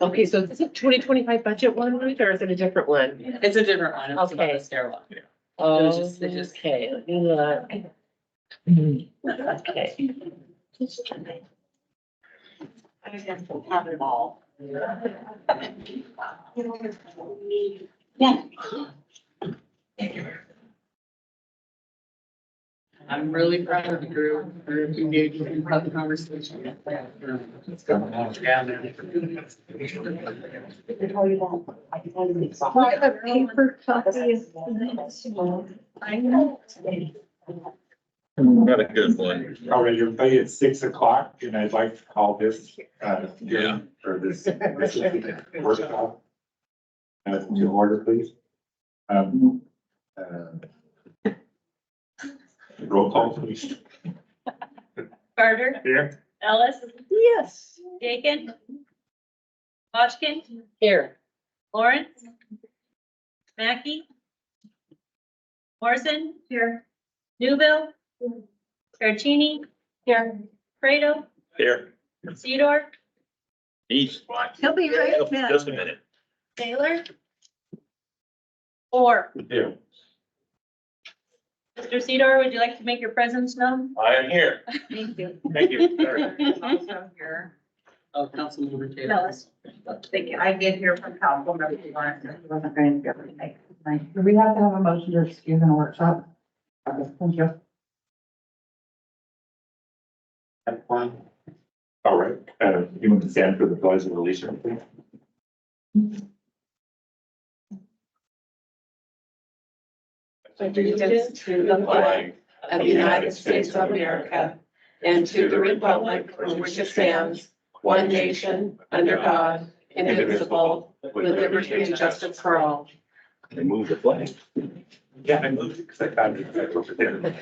Okay, so is it 2025 budget one, Ruth, or is it a different one? It's a different one. It's about Okay. the stairwell. Oh, was just- it just- okay, let me look. Okay. I was gonna have it all. Yeah. I'm really proud of the group for engaging in the conversation. It's going on. Yeah. I have a paper copy. Got a good one. All right, everybody, it's 6 o'clock and I'd like to call this, Yeah. or this workshop. To order, please. Roll call, please. Carter, Here. Ellis, Yes. Dakin, Washkin, Here. Lawrence, Mackey, Morrison, Here. Newville, Carcini, Here. Fredo, Here. Cedar, East. He'll be right back. Just a minute. Taylor. 4. Here. Mr. Cedar, would you like to make your presence known? I am here. Thank you. Thank you. Also here. Oh, Councilmember Taylor. Ellis. Thank you. I did hear from council members who weren't, he wasn't going to go tonight. Do we have to have a motion to excuse in a workshop? Okay, thank you. Have one. All right, you want to stand for the pledge of allegiance, please? Allegiance to the flag of the United States of America and to the republic for which it stands, one nation, under God, indivisible, with liberty and justice for all. They moved the flag. Yeah, I moved it because I found it right over there.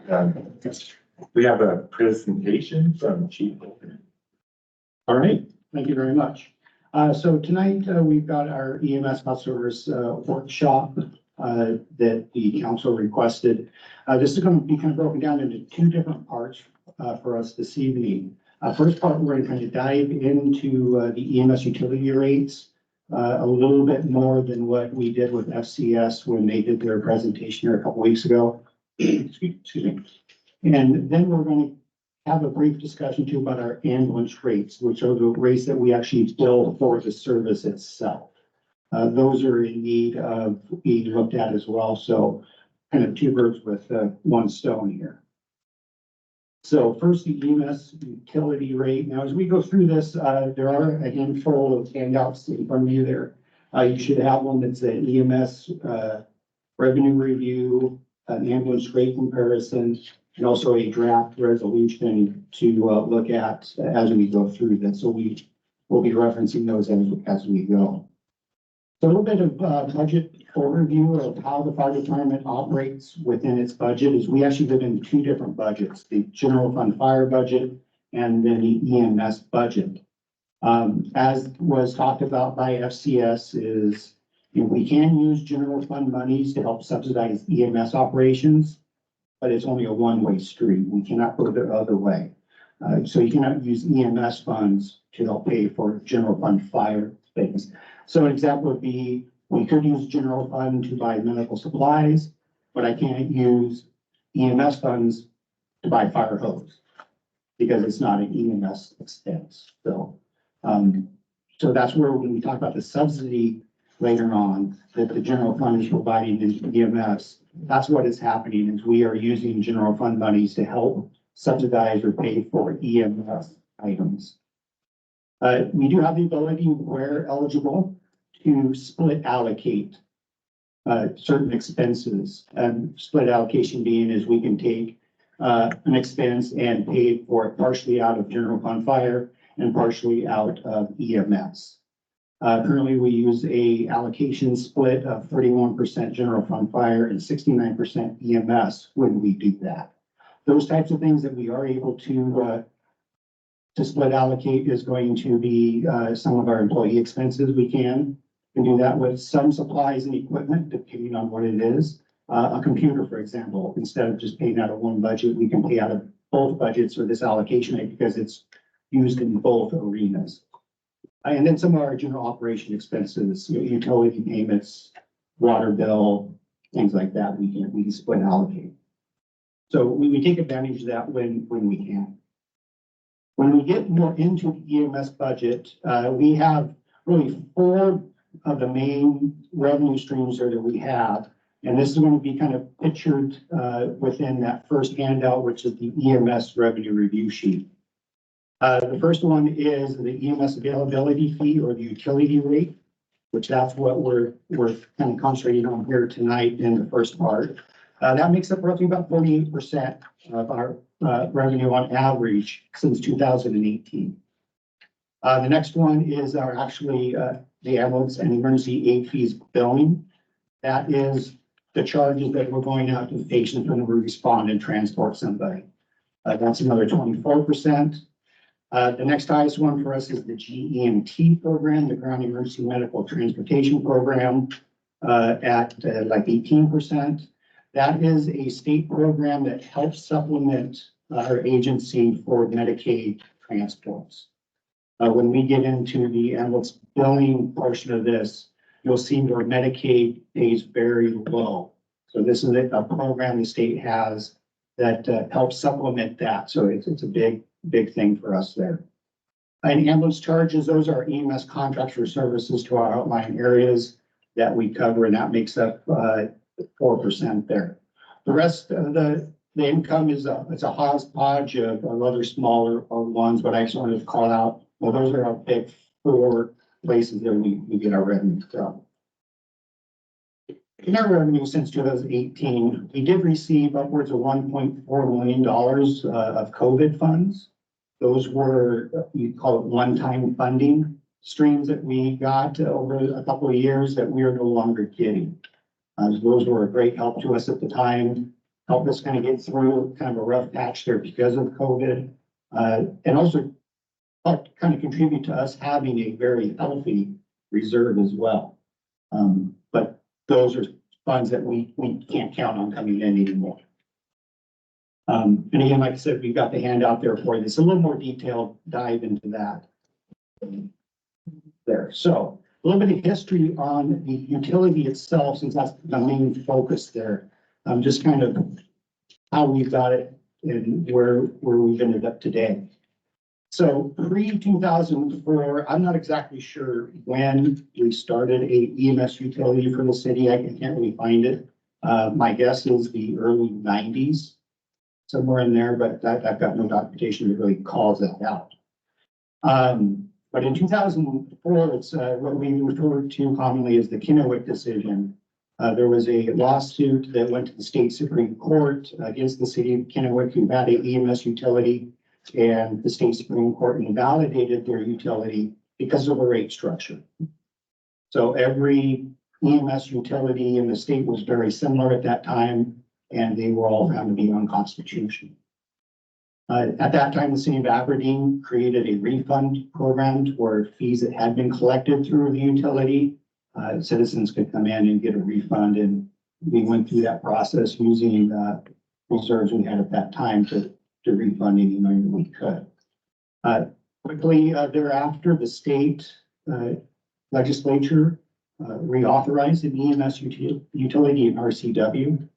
All right, we have a presentation from Chief. All right, thank you very much. So tonight, we've got our EMS health service workshop that the council requested. This is going to be kind of broken down into two different parts for us this evening. First part, we're going to kind of dive into the EMS utility rates a little bit more than what we did with FCS when they did their presentation here a couple weeks ago. Excuse me. And then we're going to have a brief discussion too about our ambulance rates, which are the rates that we actually bill for the service itself. Those are in need of being looked at as well. So kind of two birds with one stone here. So first, the EMS utility rate. Now, as we go through this, there are a handful of handouts in front of you there. You should have one that's an EMS revenue review, an ambulance rate comparison, and also a draft resolution to look at as we go through this. So we will be referencing those as we go. So a little bit of budget overview of how the fire department operates within its budget is we actually live in two different budgets, the general fund fire budget and then the EMS budget. As was talked about by FCS is, you know, we can use general fund monies to help subsidize EMS operations, but it's only a one-way street. We cannot go the other way. So you cannot use EMS funds to help pay for general fund fire things. So an example would be, we could use general fund to buy medical supplies, but I can't use EMS funds to buy fire hose because it's not an EMS expense. So, so that's where when we talk about the subsidy later on, that the general fund is providing in EMS, that's what is happening is we are using general fund monies to help subsidize or pay for EMS items. We do have the ability, where eligible, to split allocate certain expenses. And split allocation being is we can take an expense and pay for it partially out of general fund fire and partially out of EMS. Currently, we use a allocation split of 31% general fund fire and 69% EMS when we do that. Those types of things that we are able to split allocate is going to be some of our employee expenses. We can do that with some supplies and equipment, depending on what it is. A computer, for example, instead of just paying out of one budget, we can pay out of both budgets for this allocation rate because it's used in both arenas. And then some of our general operation expenses, utility payments, water bill, things like that, we can split allocate. So we take advantage of that when we can. When we get more into the EMS budget, we have really 4 of the main revenue streams there that we have. And this is going to be kind of pictured within that first handout, which is the EMS revenue review sheet. The first one is the EMS availability fee or the utility rate, which that's what we're kind of concentrating on here tonight in the first part. That makes up roughly about 48% of our revenue on average since 2018. The next one is our the ambulance and emergency aid fees billing. That is the charges that we're going out to the patient when we respond and transport somebody. That's another 24%. The next highest one for us is the GEMT program, the Ground Emergency Medical Transportation Program, at like 18%. That is a state program that helps supplement our agency for Medicaid transports. When we get into the ambulance billing portion of this, you'll see where Medicaid pays very low. So this is a program the state has that helps supplement that. So it's a big thing for us there. And ambulance charges, those are EMS contracts for services to our outlying areas that we cover, and that makes up 4% there. The rest of the income is it's a hodgepodge of other smaller ones, but I just wanted to call out, well, those are our big 4 places that we get our revenue from. In our revenue since 2018, we did receive upwards of $1.4 million of COVID funds. Those were, you call it one-time funding streams that we got over a couple of years that we are no longer getting. Those were a great help to us at the time, helped us kind of get through kind of a rough patch there because of COVID, and also helped kind of contribute to us having a very healthy reserve as well. But those are funds that we can't count on coming in anymore. And again, like I said, we've got the handout there for you. It's a little more detailed dive into that there. So a little bit of history on the utility itself, since that's the main focus there. Just kind of how we got it and where we've ended up today. So pre-2004, I'm not exactly sure when we started a EMS utility for the city. I can't really find it. My guess is the early 90s, somewhere in there, but I've got no documentation that really calls that out. But in 2004, it's what we refer to commonly as the Kennewick decision. There was a lawsuit that went to the state Supreme Court against the city of Kennewick, who had an EMS utility, and the state Supreme Court invalidated their utility because of the rate structure. So every EMS utility in the state was very similar at that time, and they were all found to be unconstitutional. At that time, the city of Aberdeen created a refund program where fees that had been collected through the utility, citizens could come in and get a refund, and we went through that process using reserves we had at that time to refund any money that we could. Quickly thereafter, the state legislature reauthorized an EMS utility in RCW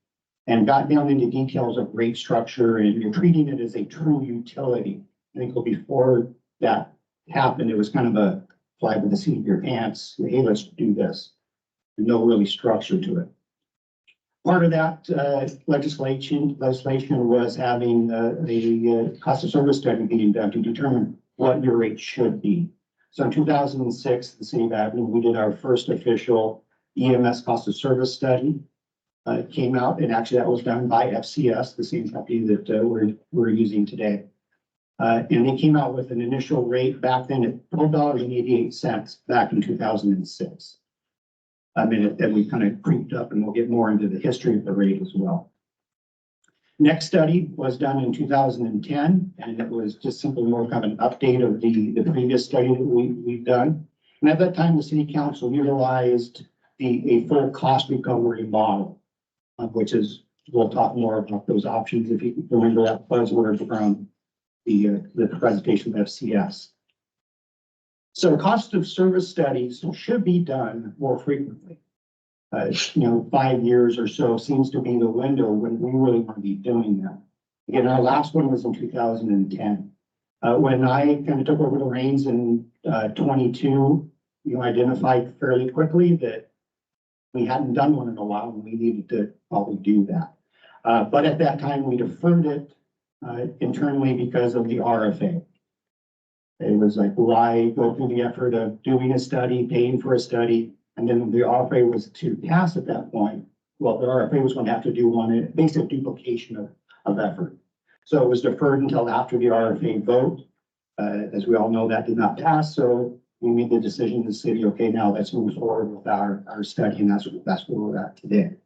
and got down into details of rate structure, and you're treating it as a true utility. I think before that happened, it was kind of a fly by the seat of your pants. Hey, let's do this. No really structure to it. Part of that legislation was having a cost of service study being done to determine what your rate should be. So in 2006, the city of Aberdeen, we did our first official EMS cost of service study. It came out, and actually that was done by FCS, the same company that we're using today. And they came out with an initial rate back then at $12.88 back in 2006. I mean, that we kind of creeped up, and we'll get more into the history of the rate as well. Next study was done in 2010, and it was just simply more kind of an update of the previous study that we've done. And at that time, the city council utilized a full cost recovery model. which is, we'll talk more about those options if you can remember that buzzword from the presentation of FCS. So cost of service studies should be done more frequently. 5 years or so seems to be the window when we really want to be doing that. Again, our last one was in 2010. When I kind of took over the reins in 22, identified fairly quickly that we hadn't done one in a while and we needed to probably do that. But at that time, we deferred it internally because of the RFA. It was like, why go through the effort of doing a study, paying for a study, and then the RFA was to pass at that point. Well, the RFA was going to have to do one, basic duplication of effort. So it was deferred until after the RFA vote. As we all know, that did not pass. So we made the decision to say, okay, now let's move forward with our study, and that's where we're at today.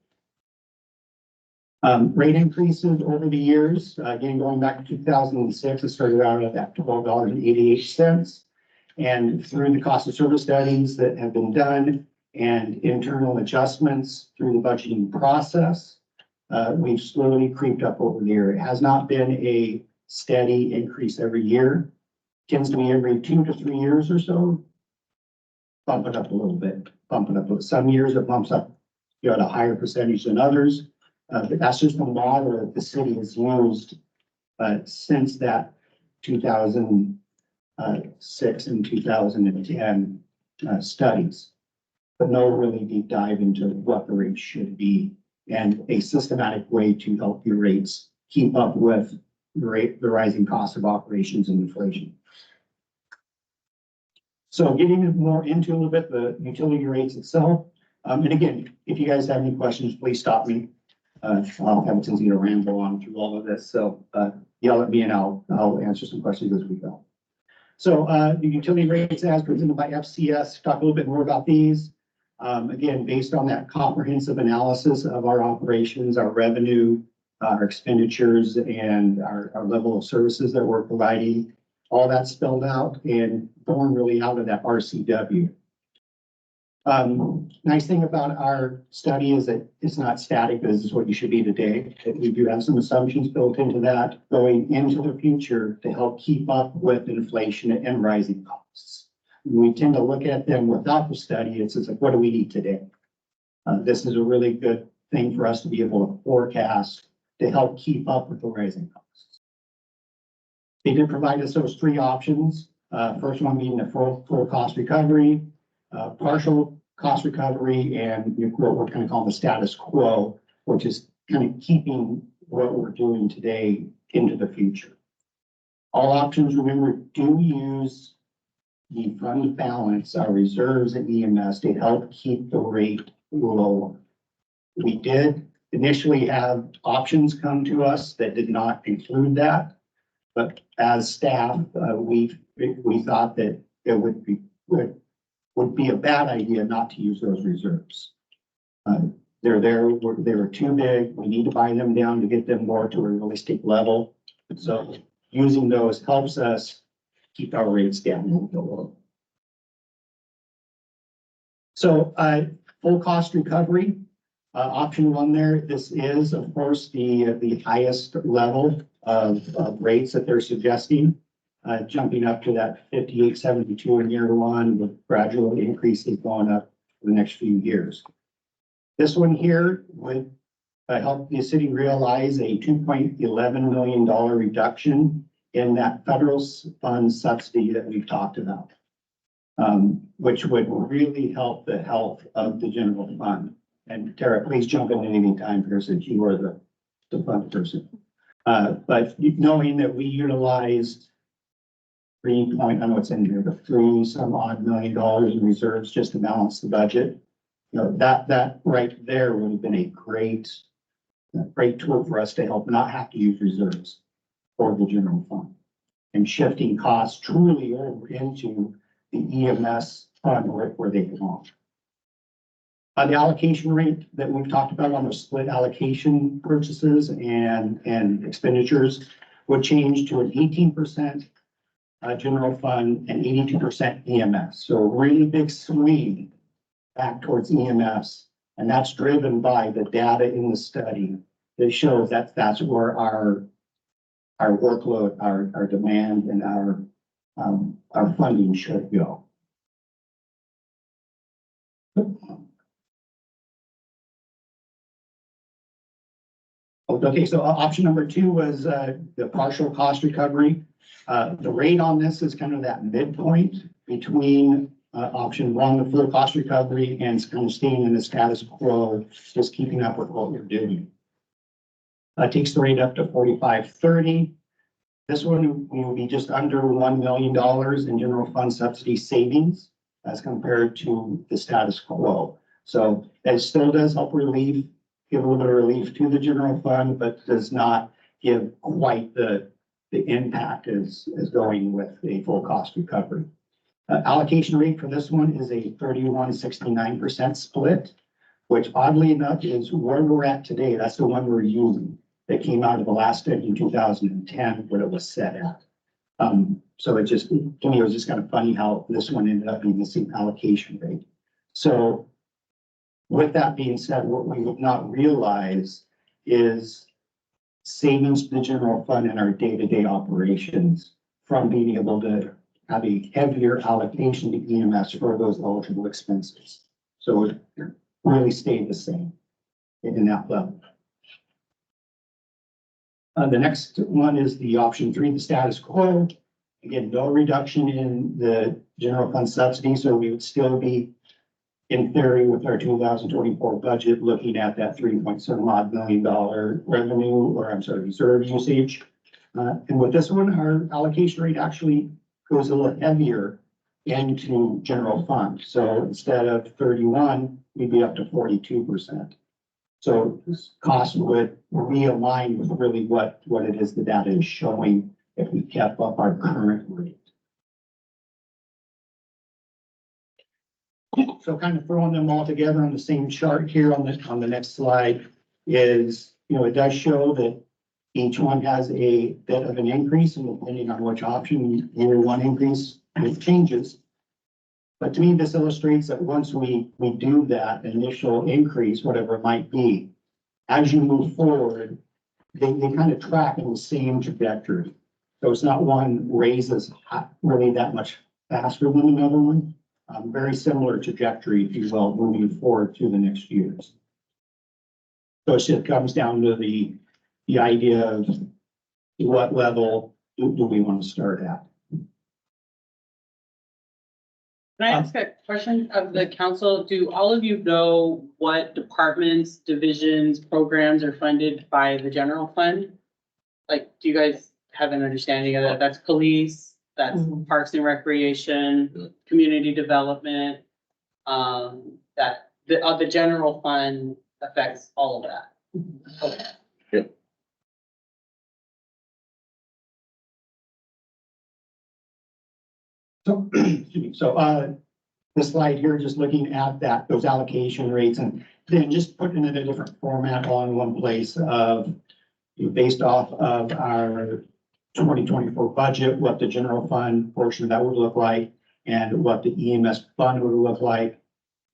Rate increases over the years, again, going back to 2006, it started out at that $12.88. And through the cost of service studies that have been done and internal adjustments through the budgeting process, we've slowly creeped up over the year. It has not been a steady increase every year. Tends to be every 2 to 3 years or so. Bump it up a little bit, bump it up. Some years it bumps up at a higher percentage than others. But that's just the model that the city has used since that 2006 and 2010 studies. But no really deep dive into what the rates should be and a systematic way to help your rates keep up with the rising cost of operations and inflation. So getting more into a little bit the utility rates itself. And again, if you guys have any questions, please stop me. I'll have a tendency to ramble on through all of this. So yell at me and I'll answer some questions as we go. So the utility rates as presented by FCS, talk a little bit more about these. Again, based on that comprehensive analysis of our operations, our revenue, our expenditures, and our level of services that we're providing, all that spelled out and born really out of that RCW. Nice thing about our study is that it's not static. This is what you should be today. We do have some assumptions built into that going into the future to help keep up with inflation and rising costs. We tend to look at them without the study. It's like, what do we need today? This is a really good thing for us to be able to forecast to help keep up with the rising costs. They did provide us those 3 options. First one being the full cost recovery, partial cost recovery, and what we're kind of calling the status quo, which is kind of keeping what we're doing today into the future. All options, remember, do use the fund balance, our reserves at EMS to help keep the rate lower. We did initially have options come to us that did not include that, but as staff, we thought that it would be a bad idea not to use those reserves. They were too big. We need to buy them down to get them more to a realistic level. So using those helps us keep our rates down. So full cost recovery, option 1 there. This is, of course, the highest level of rates that they're suggesting. Jumping up to that 58.72 in year 1 with gradual increases going up for the next few years. This one here would help the city realize a $2.11 million reduction in that federal fund subsidy that we've talked about, which would really help the health of the general fund. And Tara, please jump in at any time here since you are the fund person. But knowing that we utilized I know it's in here, but $3-some odd million in reserves just to balance the budget. That right there would have been a great tool for us to help not have to use reserves for the general fund and shifting costs truly over into the EMS fund where they belong. The allocation rate that we've talked about on the split allocation purchases and expenditures would change to an 18% general fund and 82% EMS. So a really big swing back towards EMS And that's driven by the data in the study that shows that that's where our workload, our demand and our funding should go. Okay, so option number 2 was the partial cost recovery. The rate on this is kind of that midpoint between option 1, the full cost recovery, and kind of staying in the status quo, just keeping up with what we're doing. Takes the rate up to 45.30. This one will be just under $1 million in general fund subsidy savings as compared to the status quo. So that still does help relieve, give a little bit of relief to the general fund, but does not give quite the impact as going with a full cost recovery. Allocation rate for this one is a 31.69% split, which oddly enough is where we're at today. That's the one we're using. That came out of the last study in 2010, what it was set at. So it just, to me, it was just kind of funny how this one ended up being the same allocation rate. So with that being said, what we would not realize is savings to the general fund and our day-to-day operations from being able to have a heavier allocation to EMS for those eligible expenses. So it really stayed the same in that level. The next one is the option 3, the status quo. Again, no reduction in the general fund subsidy, so we would still be, in theory, with our 2024 budget, looking at that $3.7 odd million revenue, or I'm sorry, reserve usage. And with this one, our allocation rate actually goes a little heavier into general fund. So instead of 31, we'd be up to 42%. So this cost would realign with really what it is the data is showing if we kept up our current rate. So kind of throwing them all together on the same chart here on the next slide is, it does show that each one has a bit of an increase, and depending on which option, year 1 increase, it changes. But to me, this illustrates that once we do that initial increase, whatever it might be, as you move forward, they kind of track in the same trajectory. So it's not one raises really that much faster than another one. Very similar trajectory, if you will, moving forward to the next years. So it just comes down to the idea of what level do we want to start at. Can I ask a question of the council? Do all of you know what departments, divisions, programs are funded by the general fund? Like, do you guys have an understanding of that? That's police, that's parks and recreation, community development. That the general fund affects all of that. Okay. Yep. So, excuse me. So, the slide here, just looking at those allocation rates, and then just putting it in a different format on one place of, based off of our 2024 budget, what the general fund portion of that would look like, and what the EMS fund would look like,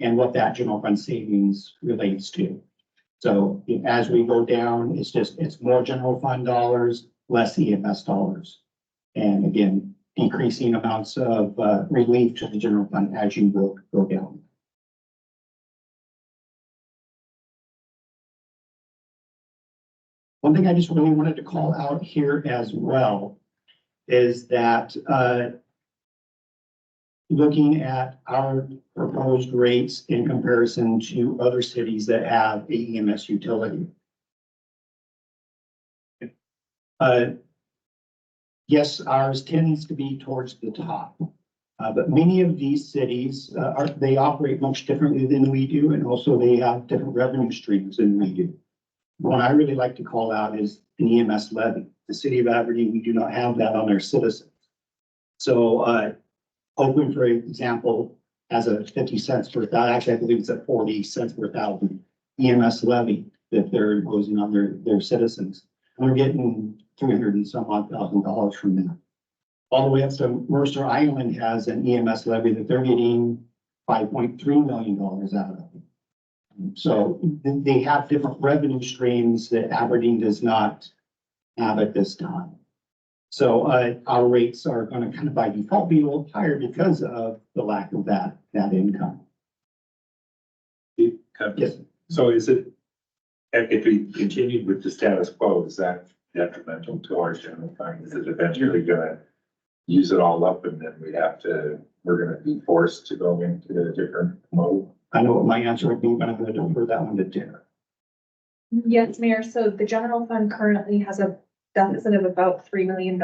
and what that general fund savings relates to. So as we go down, it's more general fund dollars, less EMS dollars. And again, decreasing amounts of relief to the general fund as you go down. One thing I just really wanted to call out here as well is that looking at our proposed rates in comparison to other cities that have a EMS utility. Yes, ours tends to be towards the top, but many of these cities they operate much differently than we do, and also they have different revenue streams than we do. One I really like to call out is an EMS levy. The city of Aberdeen, we do not have that on our citizens. So Oakland, for example, has a 50 cents per thousand. Actually, I believe it's at 40 cents per thousand EMS levy that they're imposing on their citizens. And we're getting 300 and some odd $1,000 from them. All the way up to Mercer Island has an EMS levy that they're getting $5.3 million out of. So they have different revenue streams that Aberdeen does not have at this time. So, our rates are gonna kind of by default be a little higher because of the lack of that income. Yes, So is it, if we continued with the status quo, is that detrimental to our general fund? Is it eventually gonna use it all up and then we're gonna be forced to go into a different mode? I know what my answer would be, but I'm gonna defer that one to Tara. Yes, Mayor. So the general fund currently has a deficit of about $3 million.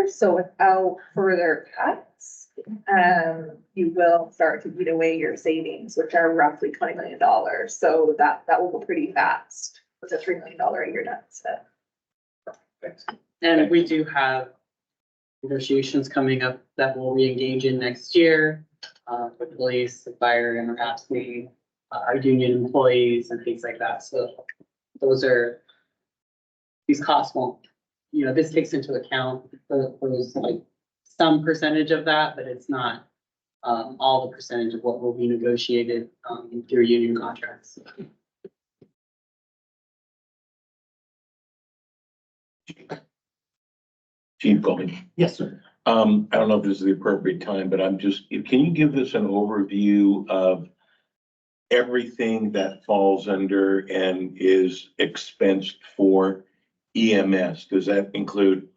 So without further cuts, you will start to eat away your savings, which are roughly $20 million. So that will go pretty fast with a $3 million a year deficit. Thanks. And we do have negotiations coming up that we'll re-engage in next year, for police, the fire, and perhaps our union employees and things like that. So these costs won't, this takes into account those like some percentage of that, but it's not all the percentage of what will be negotiated through union contracts. Chief Golding. Yes, sir. I don't know if this is the appropriate time, but can you give us an overview of everything that falls under and is expensed for EMS? Does that include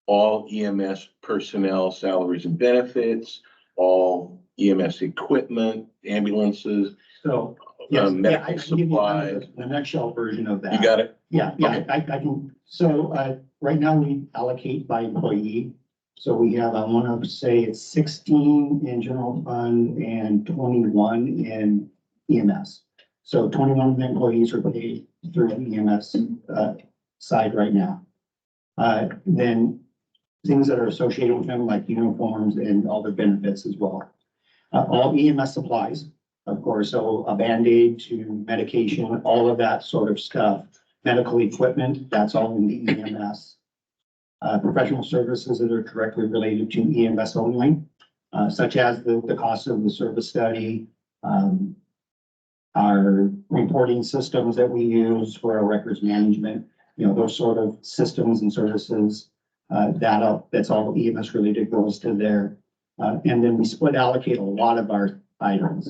all EMS personnel salaries and benefits, all EMS equipment, ambulances, So, yes, medical I can give you kind supplies? of the nutshell version of that. You got it? Yeah, I can, so, right now we allocate by employee. So we have, I want to say it's 16 in general fund and 21 in EMS. So 21 of the employees are paid through the EMS, side right now. Then things that are associated with them, like uniforms and all the benefits as well. All EMS supplies, of course, so a Band-Aid to medication, all of that sort of stuff. Medical equipment, that's all in the EMS. Professional services that are directly related to EMS only, such as the cost of the service study, our reporting systems that we use for our records management, those sort of systems and services, that's all EMS related goes to there. And then we split allocate a lot of our items,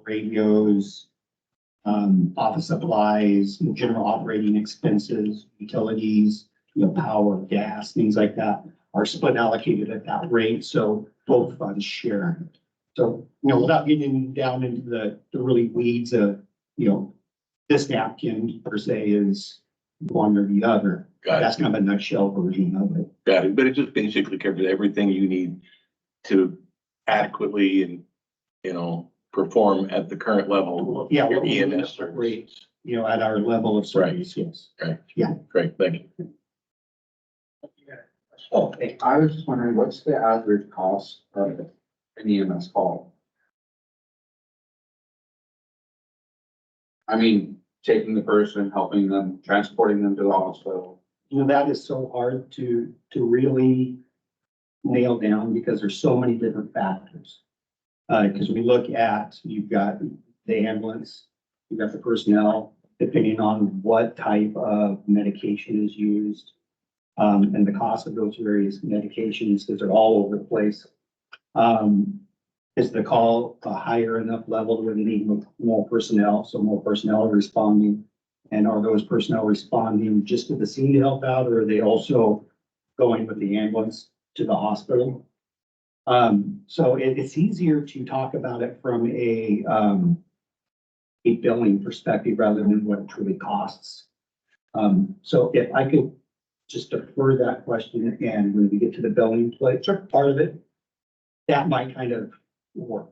radios, office supplies, general operating expenses, utilities, power, gas, things like that are split allocated at that rate. So both funds share. So, without getting down into the really weeds of, this napkin per se is one or the other. Got it. That's kind of a nutshell version of it. Got it. But it just basically covers everything you need to adequately and, perform at the current level. Yeah. Your we EMS operate, services. at our level of service, yes. Great, thank you. Oh, I was just wondering, what's the average cost of an EMS call? I mean, taking the person, helping them, transporting them to the hospital. that is so hard to really nail down because there's so many different factors. Because we look at, you've got the ambulance, you've got the personnel, depending on what type of medication is used. And the cost of those various medications, because they're all over the place. Is the call a higher enough level where they need more personnel, so more personnel are responding? And are those personnel responding just to the scene to help out, or are they also going with the ambulance to the hospital? So it's easier to talk about it from a billing perspective rather than what it truly costs. So if I could just defer that question, and when we get to the billing part of it, that might kind of work.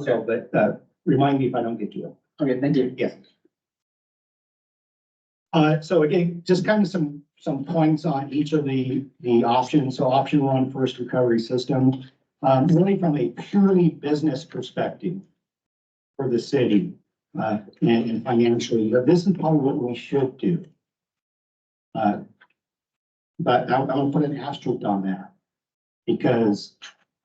So, but remind me if I don't get to it. Okay, thank you. Yes. So again, just kind of some points on each of the options. So option one, first recovery system, really from a purely business perspective for the city, and financially, but this is probably what we should do. But I'm gonna put an asterisk on that because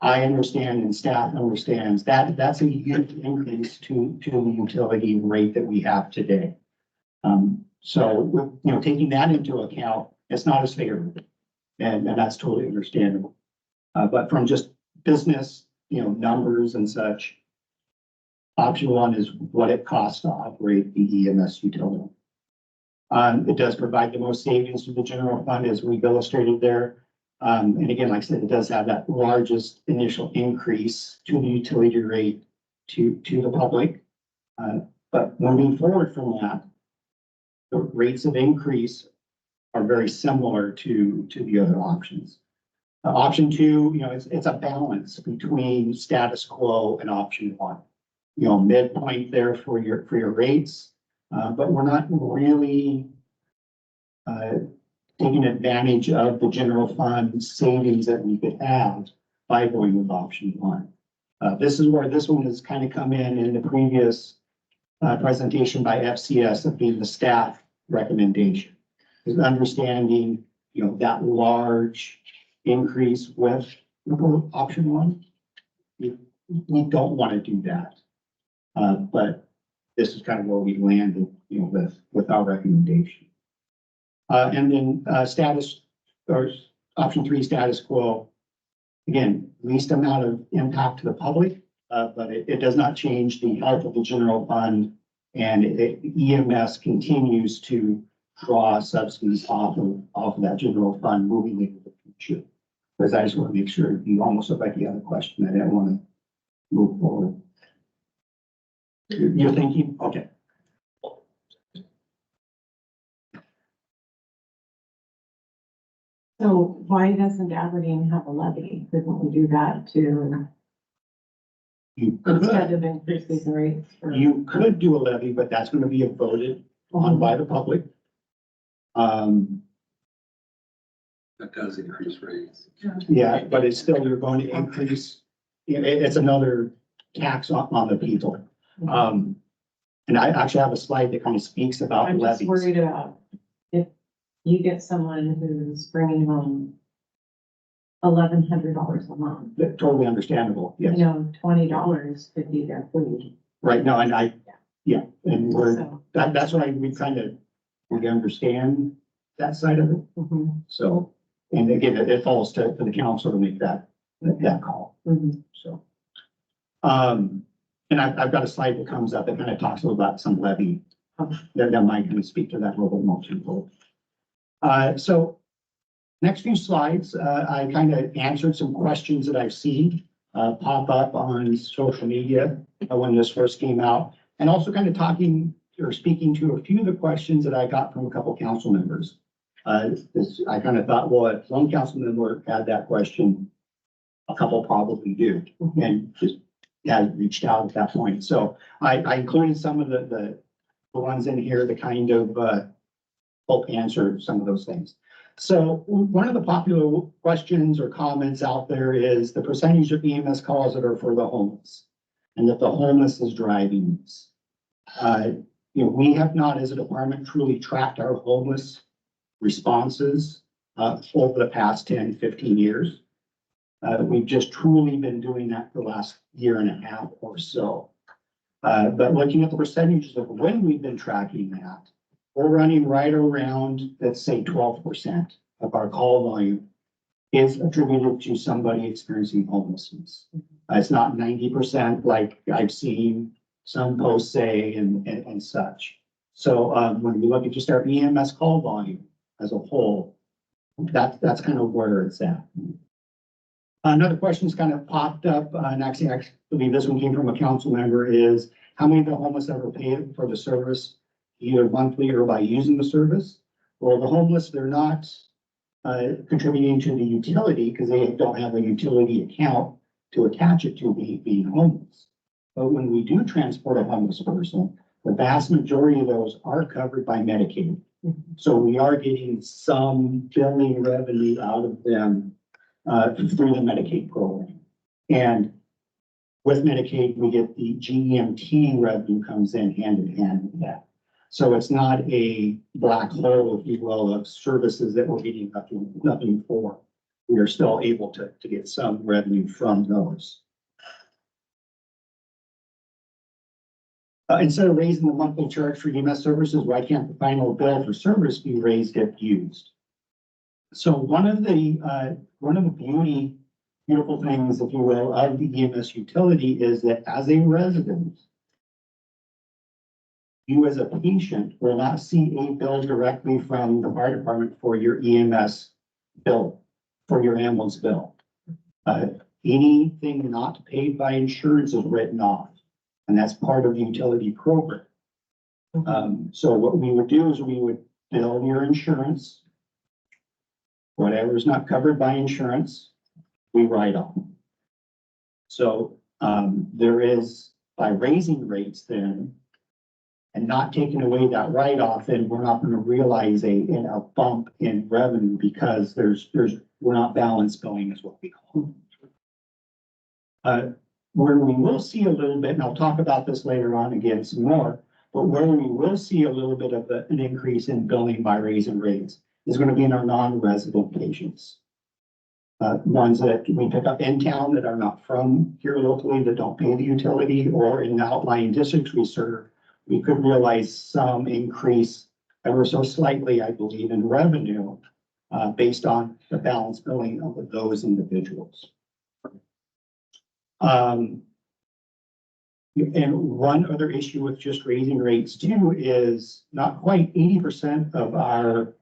I understand and staff understands that that's a huge increase to the utility rate that we have today. So, you know, taking that into account, it's not as favorable. And that's totally understandable. But from just business, you know, numbers and such, option one is what it costs to operate the EMS utility. It does provide the most savings to the general fund, as we've illustrated there. And again, like I said, it does have that largest initial increase to the utility rate to the public. But moving forward from that, the rates of increase are very similar to the other options. Option two, you know, it's a balance between status quo and option one. You know, midpoint there for your rates, but we're not really taking advantage of the general fund savings that we could have by going with option one. This is where this one has kind of come in the previous presentation by FCS of being the staff recommendation. Is understanding, you know, that large increase with option one. We don't want to do that. But this is kind of where we landed, you know, with our recommendation. And then status, or option three, status quo. Again, least amount of impact to the public, but it does not change the health of the general fund, and EMS continues to draw subsidies off of that general fund moving into the future. Because I just want to make sure you almost look like you have a question. I didn't want to move forward. You're thinking, okay. So why doesn't Aberdeen have a levy? Couldn't we do that too, You instead could, of increasing rates? you could do a levy, but that's going to be voted on by the public. That does increase rates. Yeah, but it's still, you're going to increase, it's another tax on the people. And I actually have a slide that kind of speaks about I'm just levies. worried about if you get someone who's bringing home $1,100 a month, Totally understandable, you yes. know, $20 could be their food. Right, no, and yeah, and So, that's why we understand that side of it. mhm, So, and again, it falls to the council to make that call, mhm. so. And I've got a slide that comes up that kind of talks about some levy that might kind of speak to that a little bit more too. So next few slides, I kind of answered some questions that I've seen pop up on social media when this first came out, and also kind of talking or speaking to a few of the questions that I got from a couple council members. I kind of thought, well, if one council member had that question, a couple probably do, and just reached out at that point. So I included some of the ones in here to kind of help answer some of those things. So one of the popular questions or comments out there is the percentage of EMS calls that are for the homeless, and that the homeless is driving this. You know, we have not, as a department, truly tracked our homeless responses over the past 10, 15 years. We've just truly been doing that for the last year and a half or so. But looking at the percentages of when we've been tracking that, we're running right around, let's say 12% of our call volume is attributed to somebody experiencing homelessness. It's not 90% like I've seen some posts say and such. So when we look at just our EMS call volume as a whole, that's kind of where it's at. Another question's kind of popped up, and actually, I believe this one came from a council member, is how many of the homeless ever paid for the service, either monthly or by using the service? Well, the homeless, they're not contributing to the utility because they don't have a utility account to attach it to being homeless. But when we do transport a homeless person, the vast majority of those are covered by Medicaid. So we are getting some billing revenue out of them through the Medicaid program. And with Medicaid, we get the GEMT revenue comes in hand with that. So it's not a black hole, if you will, of services that we're getting nothing for. we are still able to get some revenue from those. Instead of raising the monthly charge for EMS services, why can't the final bill for service be raised if used? So one of the beautiful things, if you will, of the EMS utility is that as a resident, you as a patient will not see a bill directly from the fire department for your EMS bill, for your ambulance bill. Anything not paid by insurance is written off, and that's part of the utility program. So what we would do is we would bill your insurance. Whatever is not covered by insurance, we write off. So there is, by raising rates then, and not taking away that write-off, then we're not going to realize a bump in revenue because we're not balance billing is what we call it. Where we will see a little bit, and I'll talk about this later on again some more, but where we will see a little bit of an increase in billing by raising rates is going to be in our non-resident patients. Ones that we pick up in town that are not from here locally, that don't pay the utility, or in the outlying districts we serve. We could realize some increase ever so slightly, I believe, in revenue based on the balance billing of those individuals. And one other issue with just raising rates too is not quite 80% of our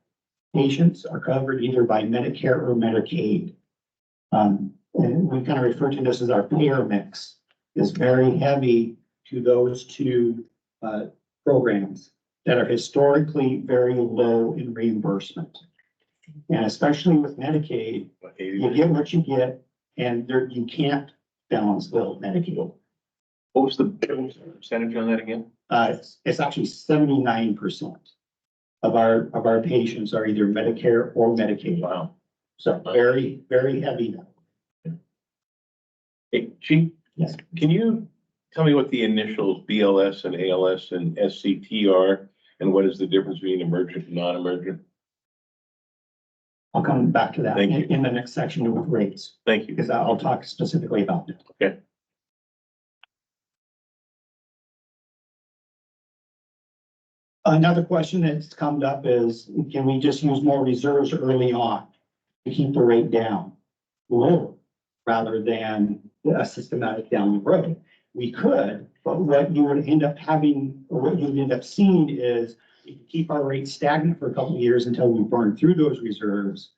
patients are covered either by Medicare or Medicaid. And we kind of refer to this as our payer mix is very heavy to those two programs that are historically very low in reimbursement. And especially with Medicaid, you get what you get, and you can't balance bill Medicaid. What was the percentage on that again? It's actually 79% of our patients are either Medicare or Medicaid. Wow. So very, very heavy. Hey, Chief, Yes. can you tell me what the initials BLS and ALS and SCT are, and what is the difference between emergent and non-emergent? I'll come back to that Thank you. in the next section with rates, Thank you. because I'll talk specifically about it. Okay. Another question that's come up is, can we just use more reserves early on to keep the rate down lower rather than a systematic down the road? We could, but what you would end up having, or what you would end up seeing is if you keep our rate stagnant for a couple of years until we burn through those reserves,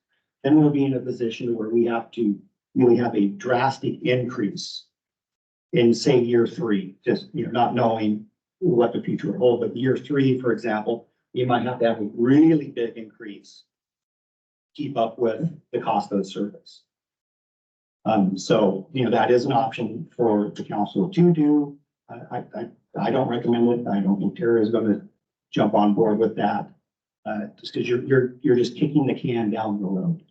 then we'll be in a position where we have to really have a drastic increase in, say, year 3, just, not knowing what the future will hold. But year 3, for example, you might have to have a really big increase to keep up with the cost of the service. So, that is an option for the council to do. I don't recommend it. I don't think Tara is going to jump on board with that. Just because you're just kicking the can down the road.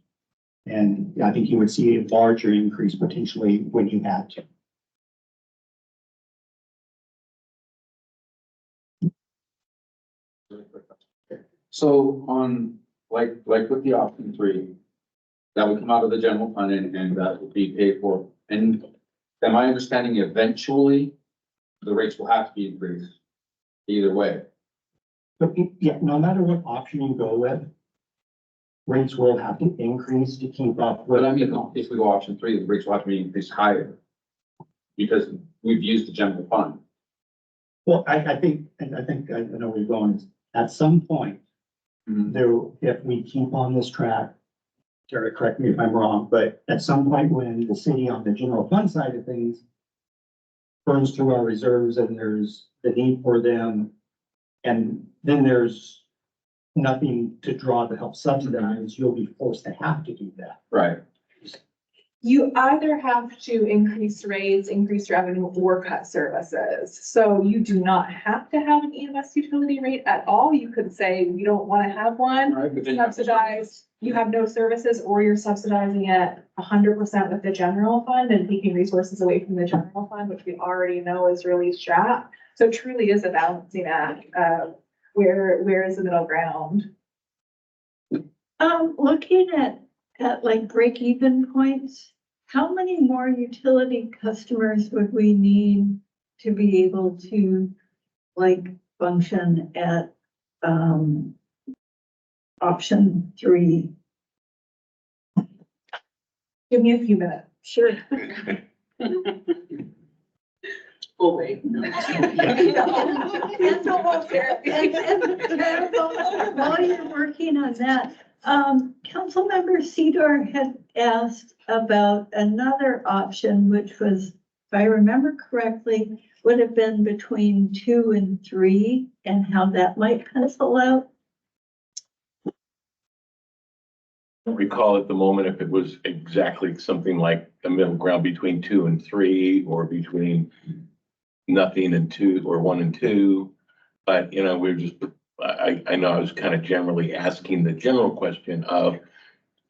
And I think you would see a larger increase potentially when you had to. So on, like with the option 3, that would come out of the general fund and that would be paid for. And am I understanding eventually the rates will have to be increased either way? But yeah, no matter what option you go with, rates will have to increase to keep up with. But I mean, if we go option 3, the rates will have to be increased higher because we've used the general fund. Well, I think I know where you're going. At some point, if we keep on this track, Tara, correct me if I'm wrong, but at some point when the city on the general fund side of things burns through our reserves and there's the need for them, and then there's nothing to draw to help subsidize, you'll be forced to have to do that. Right. You either have to increase rates, increase revenue, or cut services. So you do not have to have an EMS utility rate at all. You could say, we don't want to have one, Right, but then- subsidized, you have no services, or you're subsidizing at 100% with the general fund and taking resources away from the general fund, which we already know is really strapped. So it truly is a balancing act of where is the middle ground? Looking at at like break-even points, how many more utility customers would we need to be able to like function at, option 3? Give me a few minutes. Sure. Full day. While you're working on that, Councilmember Sedor had asked about another option, which was, if I remember correctly, would have been between 2 and 3 and how that might pencil out. I don't recall at the moment if it was exactly something like a middle ground between 2 and 3 or between nothing and 2 or 1 and 2. But, you know, we're just, I know I was kind of generally asking the general question of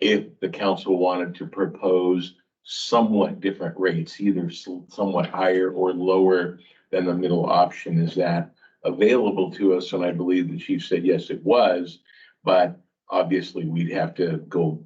if the council wanted to propose somewhat different rates, either somewhat higher or lower than the middle option, is that available to us? And I believe the chief said, yes, it was, but obviously we'd have to go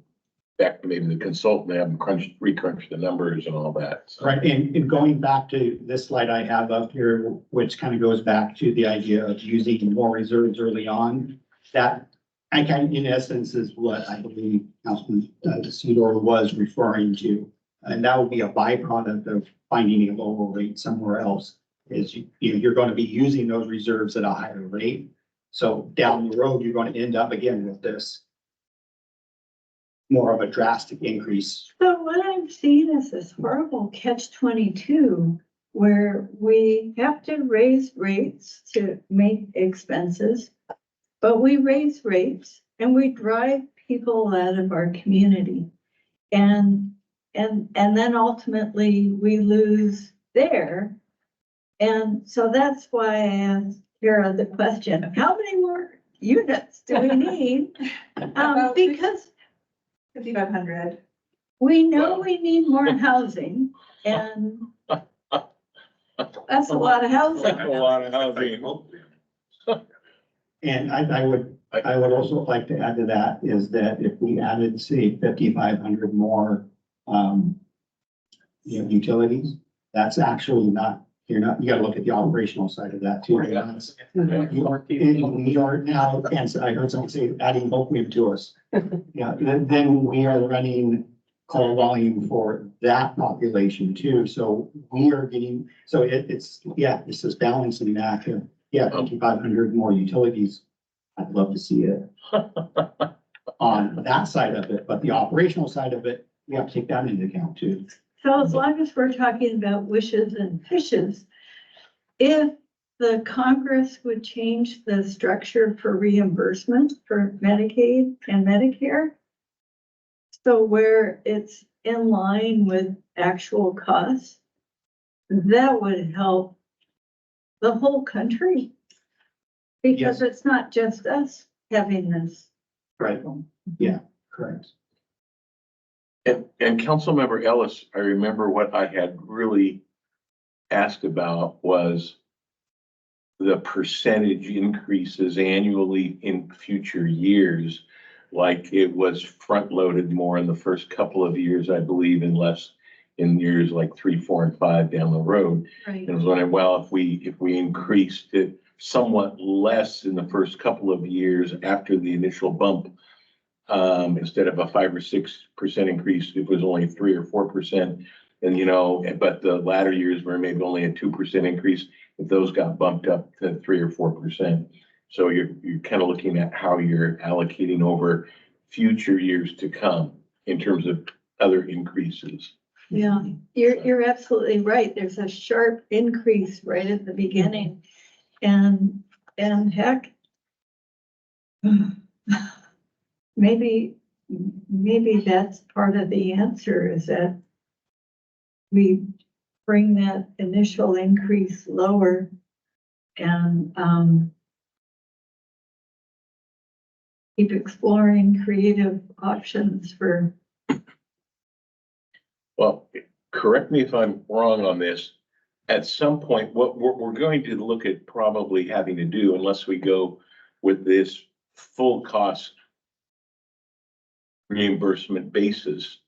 back to maybe the consultant and have them recrunch the numbers and all that. So. Right, and going back to this slide I have up here, which kind of goes back to the idea of using more reserves early on, that I kind of, in essence, is what I believe Councilman Sedor was referring to. And that would be a byproduct of finding a lower rate somewhere else, is you're going to be using those reserves at a higher rate. So down the road, you're going to end up again with this more of a drastic increase. So what I'm seeing is this horrible catch-22 where we have to raise rates to make expenses, but we raise rates and we drive people out of our community. And then ultimately we lose there. And so that's why I asked Kara the question, how many more units do we need? Because 5,500. we know we need more housing, and that's a lot of housing. A lot of housing. And I would also like to add to that is that if we added, say, 5,500 more, utilities, that's actually not, you gotta look at the operational side of that too. We are now, and I heard someone say adding Oakland to us. Yeah, then we are running call volume for that population too. So we are getting, so it's this balancing act of, 5,500 more utilities. I'd love to see it on that side of it, but the operational side of it, we have to take that into account too. So as long as we're talking about wishes and fishes, if the Congress would change the structure for reimbursement for Medicaid and Medicare, so where it's in line with actual costs, that would help the whole country. Because it's not just us having this. Right. Yeah, correct. And Councilmember Ellis, I remember what I had really asked about was the percentage increases annually in future years. Like it was front loaded more in the first couple of years, I believe, and less in years like 3, 4, and 5 down the road. Right. And I was wondering, well, if we increased it somewhat less in the first couple of years after the initial bump, instead of a 5 or 6% increase, it was only 3 or 4%. And but the latter years were maybe only a 2% increase, if those got bumped up to 3 or 4%. So you're kind of looking at how you're allocating over future years to come in terms of other increases. Yeah, you're absolutely right. There's a sharp increase right at the beginning. And heck, maybe that's part of the answer, is that we bring that initial increase lower and keep exploring creative options for. Well, correct me if I'm wrong on this. At some point, what we're going to look at probably having to do, unless we go with this full cost reimbursement basis,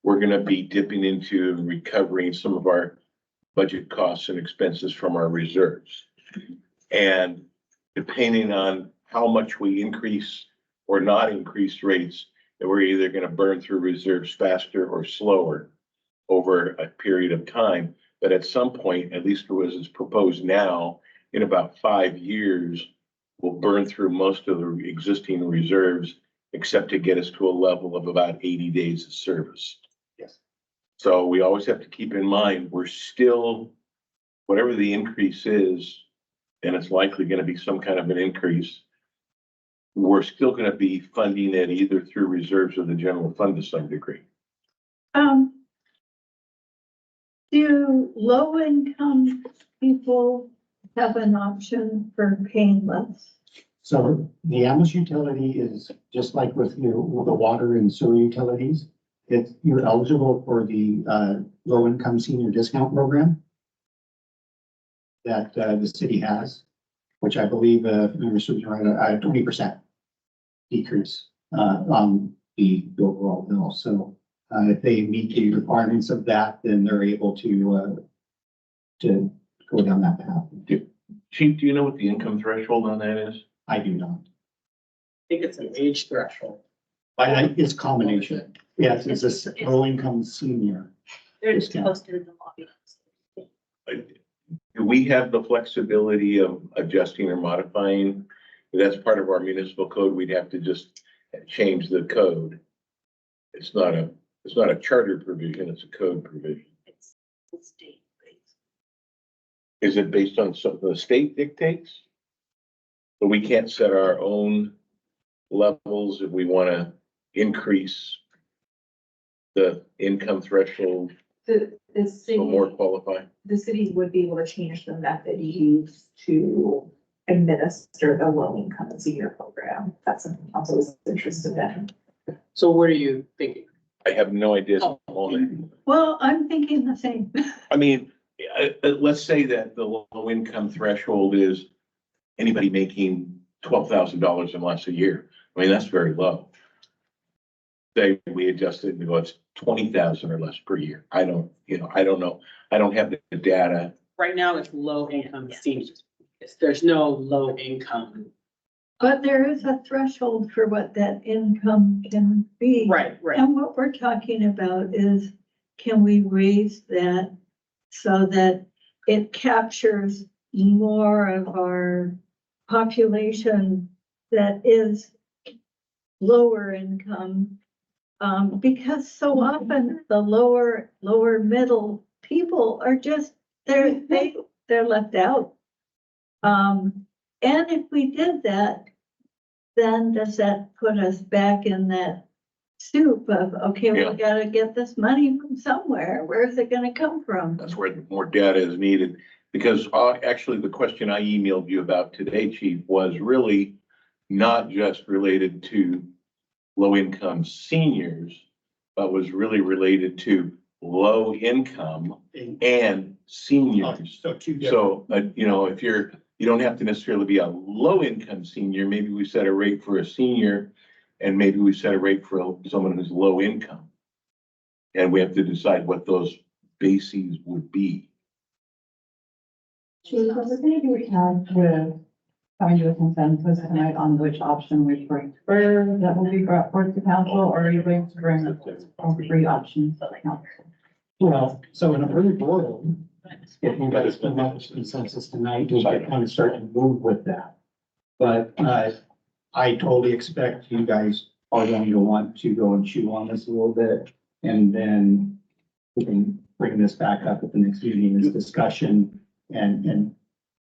we're gonna be dipping into recovering some of our budget costs and expenses from our reserves. And depending on how much we increase or not increase rates, that we're either gonna burn through reserves faster or slower over a period of time. But at some point, at least as it's proposed now, in about 5 years, we'll burn through most of the existing reserves, except to get us to a level of about 80 days of service. Yes. So we always have to keep in mind, we're still, whatever the increase is, and it's likely gonna be some kind of an increase, we're still gonna be funding it either through reserves or the general fund to some degree. Do low-income people have an option for paying less? So the Amos utility is just like with the water and sewer utilities. You're eligible for the low income senior discount program that the city has, which I believe, if memory serves me right, a 20% decrease on the overall bill. So if they meet the requirements of that, then they're able to go down that path. Chief, do you know what the income threshold on that is? I do not. I think it's an age threshold. It's a combination. Yes, it's a low income senior. They're just Discount. posted in the lobby. Do we have the flexibility of adjusting or modifying? If that's part of our municipal code, we'd have to just change the code. It's not a charter provision, it's a code provision. It's state based. Is it based on something the state dictates? But we can't set our own levels if we want to increase the income threshold The so more city, qualify? the city would be able to change the method used to administer the low income and senior program. That's something council is interested in. So what are you thinking? I have no idea Oh. on it. Well, I'm thinking the same. I mean, let's say that the low income threshold is anybody making $12,000 and less a year. I mean, that's very low. Say we adjust it and go, it's 20,000 or less per year. I don't know. I don't have the data. Right now, it's low income seniors. There's no low income. But there is a threshold for what that income can be. Right. And what we're talking about is, can we raise that so that it captures more of our population that is lower income? Because so often the lower middle people are just, they're left out. And if we did that, then does that put us back in that soup of, okay, we Yeah. gotta get this money from somewhere. Where's it gonna come from? That's where more data is needed. Because actually, the question I emailed you about today, Chief, was really not just related to low income seniors, but was really related to low income and seniors. So two different. So, if you don't have to necessarily be a low income senior, maybe we set a rate for a senior and maybe we set a rate for someone who's low income. And we have to decide what those bases would be. Chief, was there anything we had with coming to a consensus tonight on which option we prefer that will be brought forth to council, or are you going to bring all three options to the council? Well, so in a early world, if you guys come up with consensus tonight, we could kind of start to move with that. But I totally expect you guys are going to want to go and chew on this a little bit. And then we can bring this back up at the next meeting as discussion and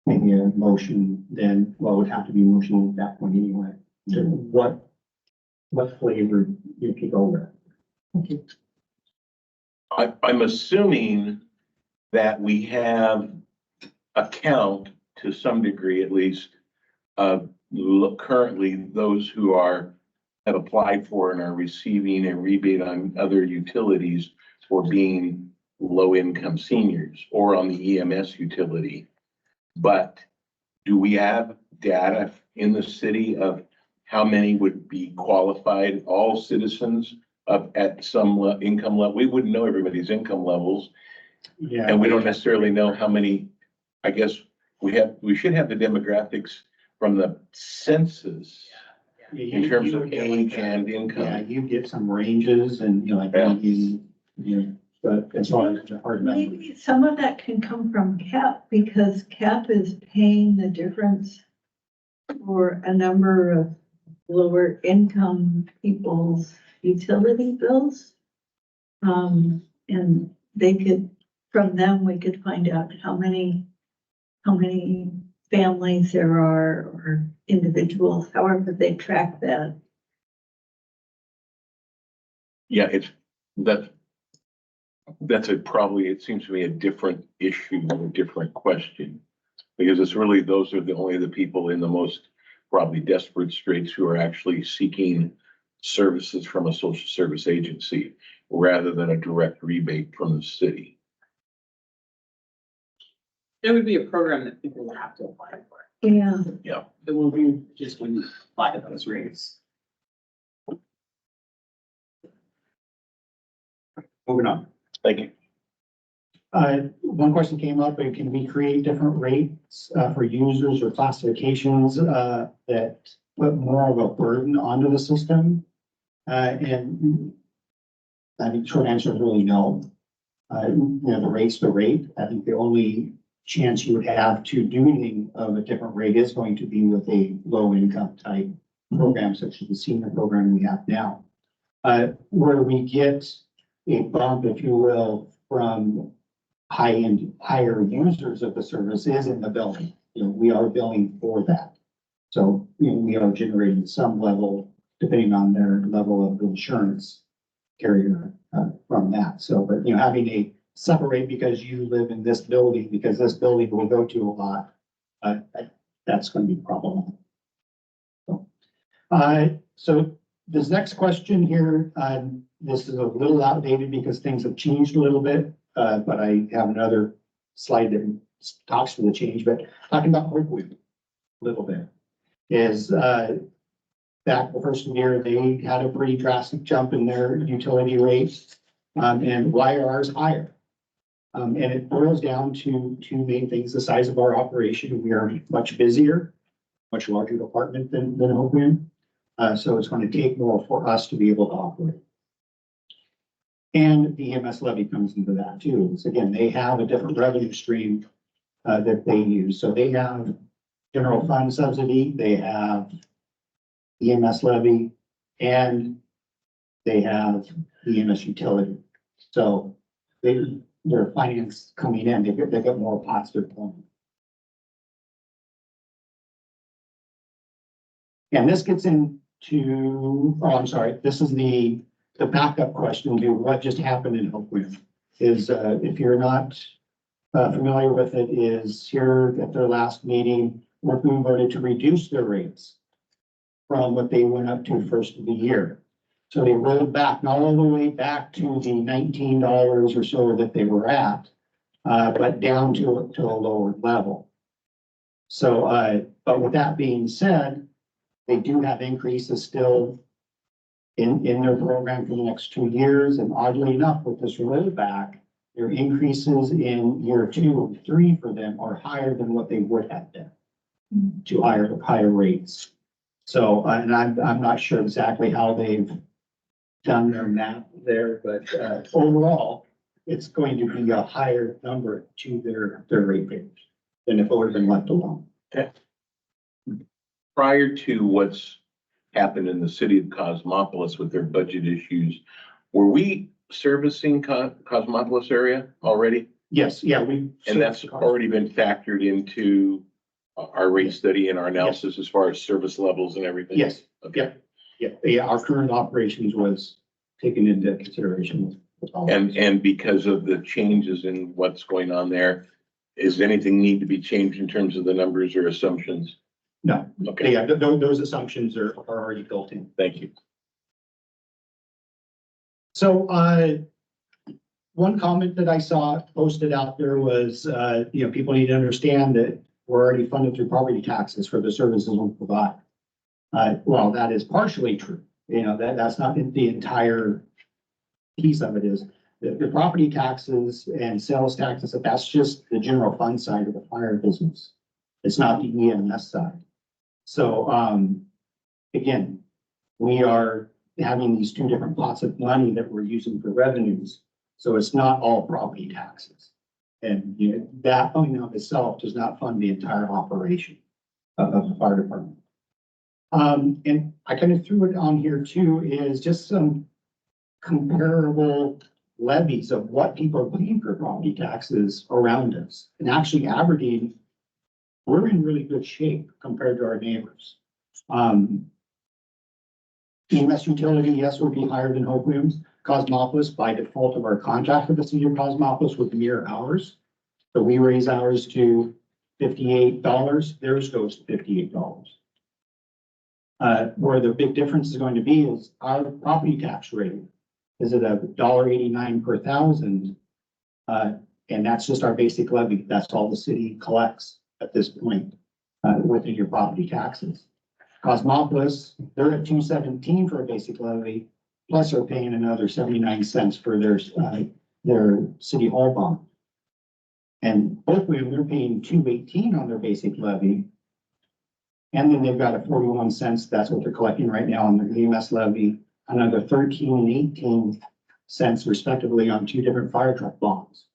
maybe a motion then, well, it would have to be motion at that point anyway. To what flavor you could go with. Okay. I'm assuming that we have a count to some degree, at least, currently those who have applied for and are receiving a rebate on other utilities for being low income seniors or on the EMS utility. But do we have data in the city of how many would be qualified, all citizens at some income level. We wouldn't know everybody's income levels, Yeah. and we don't necessarily know how many, I guess, we should have the demographics from the census in terms of age and Yeah, income. you get some ranges and, you know, like, Yeah. but as far as the hard numbers. Maybe some of that can come from CAP, because CAP is paying the difference for a number of lower income people's utility bills. And they could, from them, we could find out how many families there are, or individuals, however they track that. Yeah, that's probably, it seems to me, a different issue, a different question. Because it's really, those are only the people in the most probably desperate straits who are actually seeking services from a social service agency rather than a direct rebate from the city. It would be a program that people would have to apply for. Yeah. It will be just when you apply to those rates. Moving on. Thank you. One question came up, can we create different rates, for users or classifications, that put more of a burden onto the system? And I think short answer is really no. The rate's the rate. I think the only chance you would have to do anything of a different rate is going to be with a low income type program, such as the senior program we have now. Where we get a bump, if you will, from higher users of the service is in the billing. We are billing for that. So, we are generating some level, depending on their level of insurance carrier, from that. So, but, having a separate because you live in this building, because this building will go to a lot, that's going to be problematic. So this next question here, this is a little outdated because things have changed a little bit, but I have another slide that talks to the change, but talking about Hopewood a little bit is, back the first year, they had a pretty drastic jump in their utility rates. And why are ours higher? And it boils down to two main things: the size of our operation. We are much busier, much larger department than Hopewood. So it's going to take more for us to be able to operate. And the EMS levy comes into that too. So again, they have a different revenue stream that they use. So they have general fund subsidy, they have EMS levy, and they have EMS utility. So their finance coming in, they get more pots to play. And this gets into, I'm sorry, this is the backup question to what just happened in Hopewood. Is, if you're not familiar with it, is here at their last meeting, Hopewood voted to reduce their rates from what they went up to first of the year. So they rolled back, not all the way back to the $19 or so that they were at, but down to a lower level. So, but with that being said, they do have increases still in their program for the next 2 years. And oddly enough, with this rollback, their increases in year 2 and 3 for them are higher than what they would have been to higher rates. So, and I'm not sure exactly how they've done their math there, but overall, it's going to be a higher number to their rate payers than if it would have been left alone. Prior to what's happened in the city of Cosmopolis with their budget issues, were we servicing Cosmopolis area already? Yes, yeah, And that's already been factored into our rate study and our analysis as far as service levels and everything? Yes, Okay. yeah, our current operations was taken into consideration. And because of the changes in what's going on there, is anything need to be changed in terms of the numbers or assumptions? No, Okay, yeah, those assumptions are already built in. thank you. So, one comment that I saw posted out there was, people need to understand that we're already funded through property taxes for the services we provide. Well, that is partially true. You know, that's not the entire piece of it is the property taxes and sales taxes, that's just the general fund side of the fire business. It's not the EMS side. So, again, we are having these two different pots of money that we're using for revenues. So it's not all property taxes. And you know, that in and of itself does not fund the entire operation of the fire department. And I kind of threw it on here too, is just some comparable levies of what people are paying for property taxes around us. And actually Aberdeen, we're in really good shape compared to our neighbors. EMS utility, yes, would be higher than Hope Williams. Cosmopolis, by default of our contract with the city of Cosmopolis, would mirror ours. So we raise ours to $58, theirs goes to $58. Where the big difference is going to be is our property tax rate is at $1.89 per thousand. And that's just our basic levy. That's all the city collects at this point within your property taxes. Cosmopolis, they're at $2.17 for a basic levy, plus they're paying another 79 cents for their city hall bond. And hopefully they're paying $2.18 on their basic levy. And then they've got a 41 cents, that's what they're collecting right now on their EMS levy, another 13 and 18 cents respectively on two different fire truck bonds.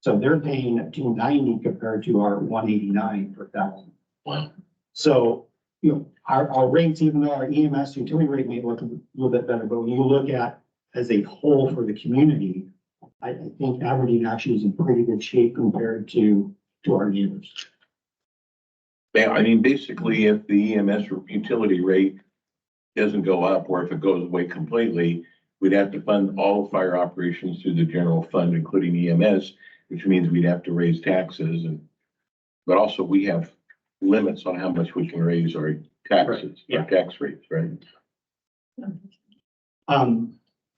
So they're paying at $2.90 compared to our $1.89 per thousand. Wow. So, you know, our rates, even though our EMS utility rate may look a little bit better, but when you look at as a whole for the community, I think Aberdeen actually is in pretty good shape compared to our neighbors. Yeah, I mean, basically, if the EMS utility rate doesn't go up, or if it goes away completely, we'd have to fund all fire operations through the general fund, including EMS, which means we'd have to raise taxes but also we have limits on how much we can raise our taxes, our tax rates, right?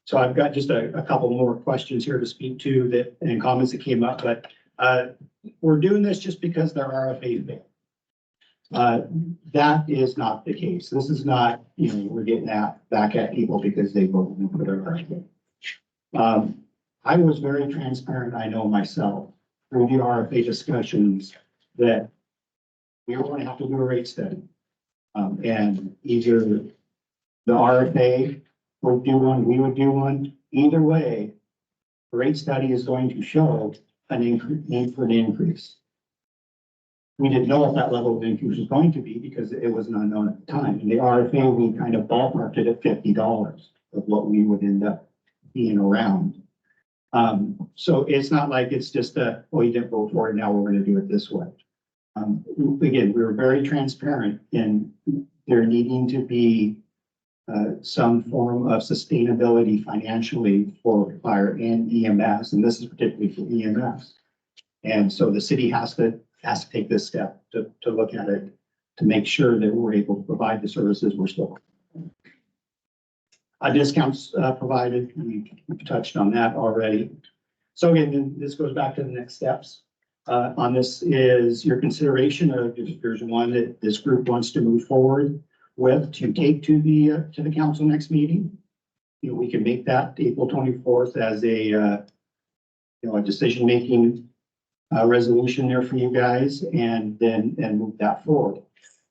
So I've got just a couple more questions here to speak to and comments that came up, but we're doing this just because there are RFAs. That is not the case. This is not, you know, we're getting back at people because they voted for their RFA. I was very transparent, I know myself, through the RFA discussions that we were going to have to do a rate study. And either the RFA would do one, we would do one. Either way, the rate study is going to show an need for an increase. We didn't know what that level of increase was going to be because it was an unknown at the time. And the RFA, we kind of ballparked it at $50 of what we would end up being around. So it's not like it's just well, you didn't vote for it, now we're going to do it this way. Again, we were very transparent in there needing to be some form of sustainability financially for fire and EMS, and this is particularly for EMS. And so the city has to take this step to look at it, to make sure that we're able to provide the services we're still. Discounts provided, we've touched on that already. So again, this goes back to the next steps. On this is your consideration of if there's one that this group wants to move forward with to take to the council next meeting. You know, we can make that April 24th as a decision-making resolution there for you guys and move that forward.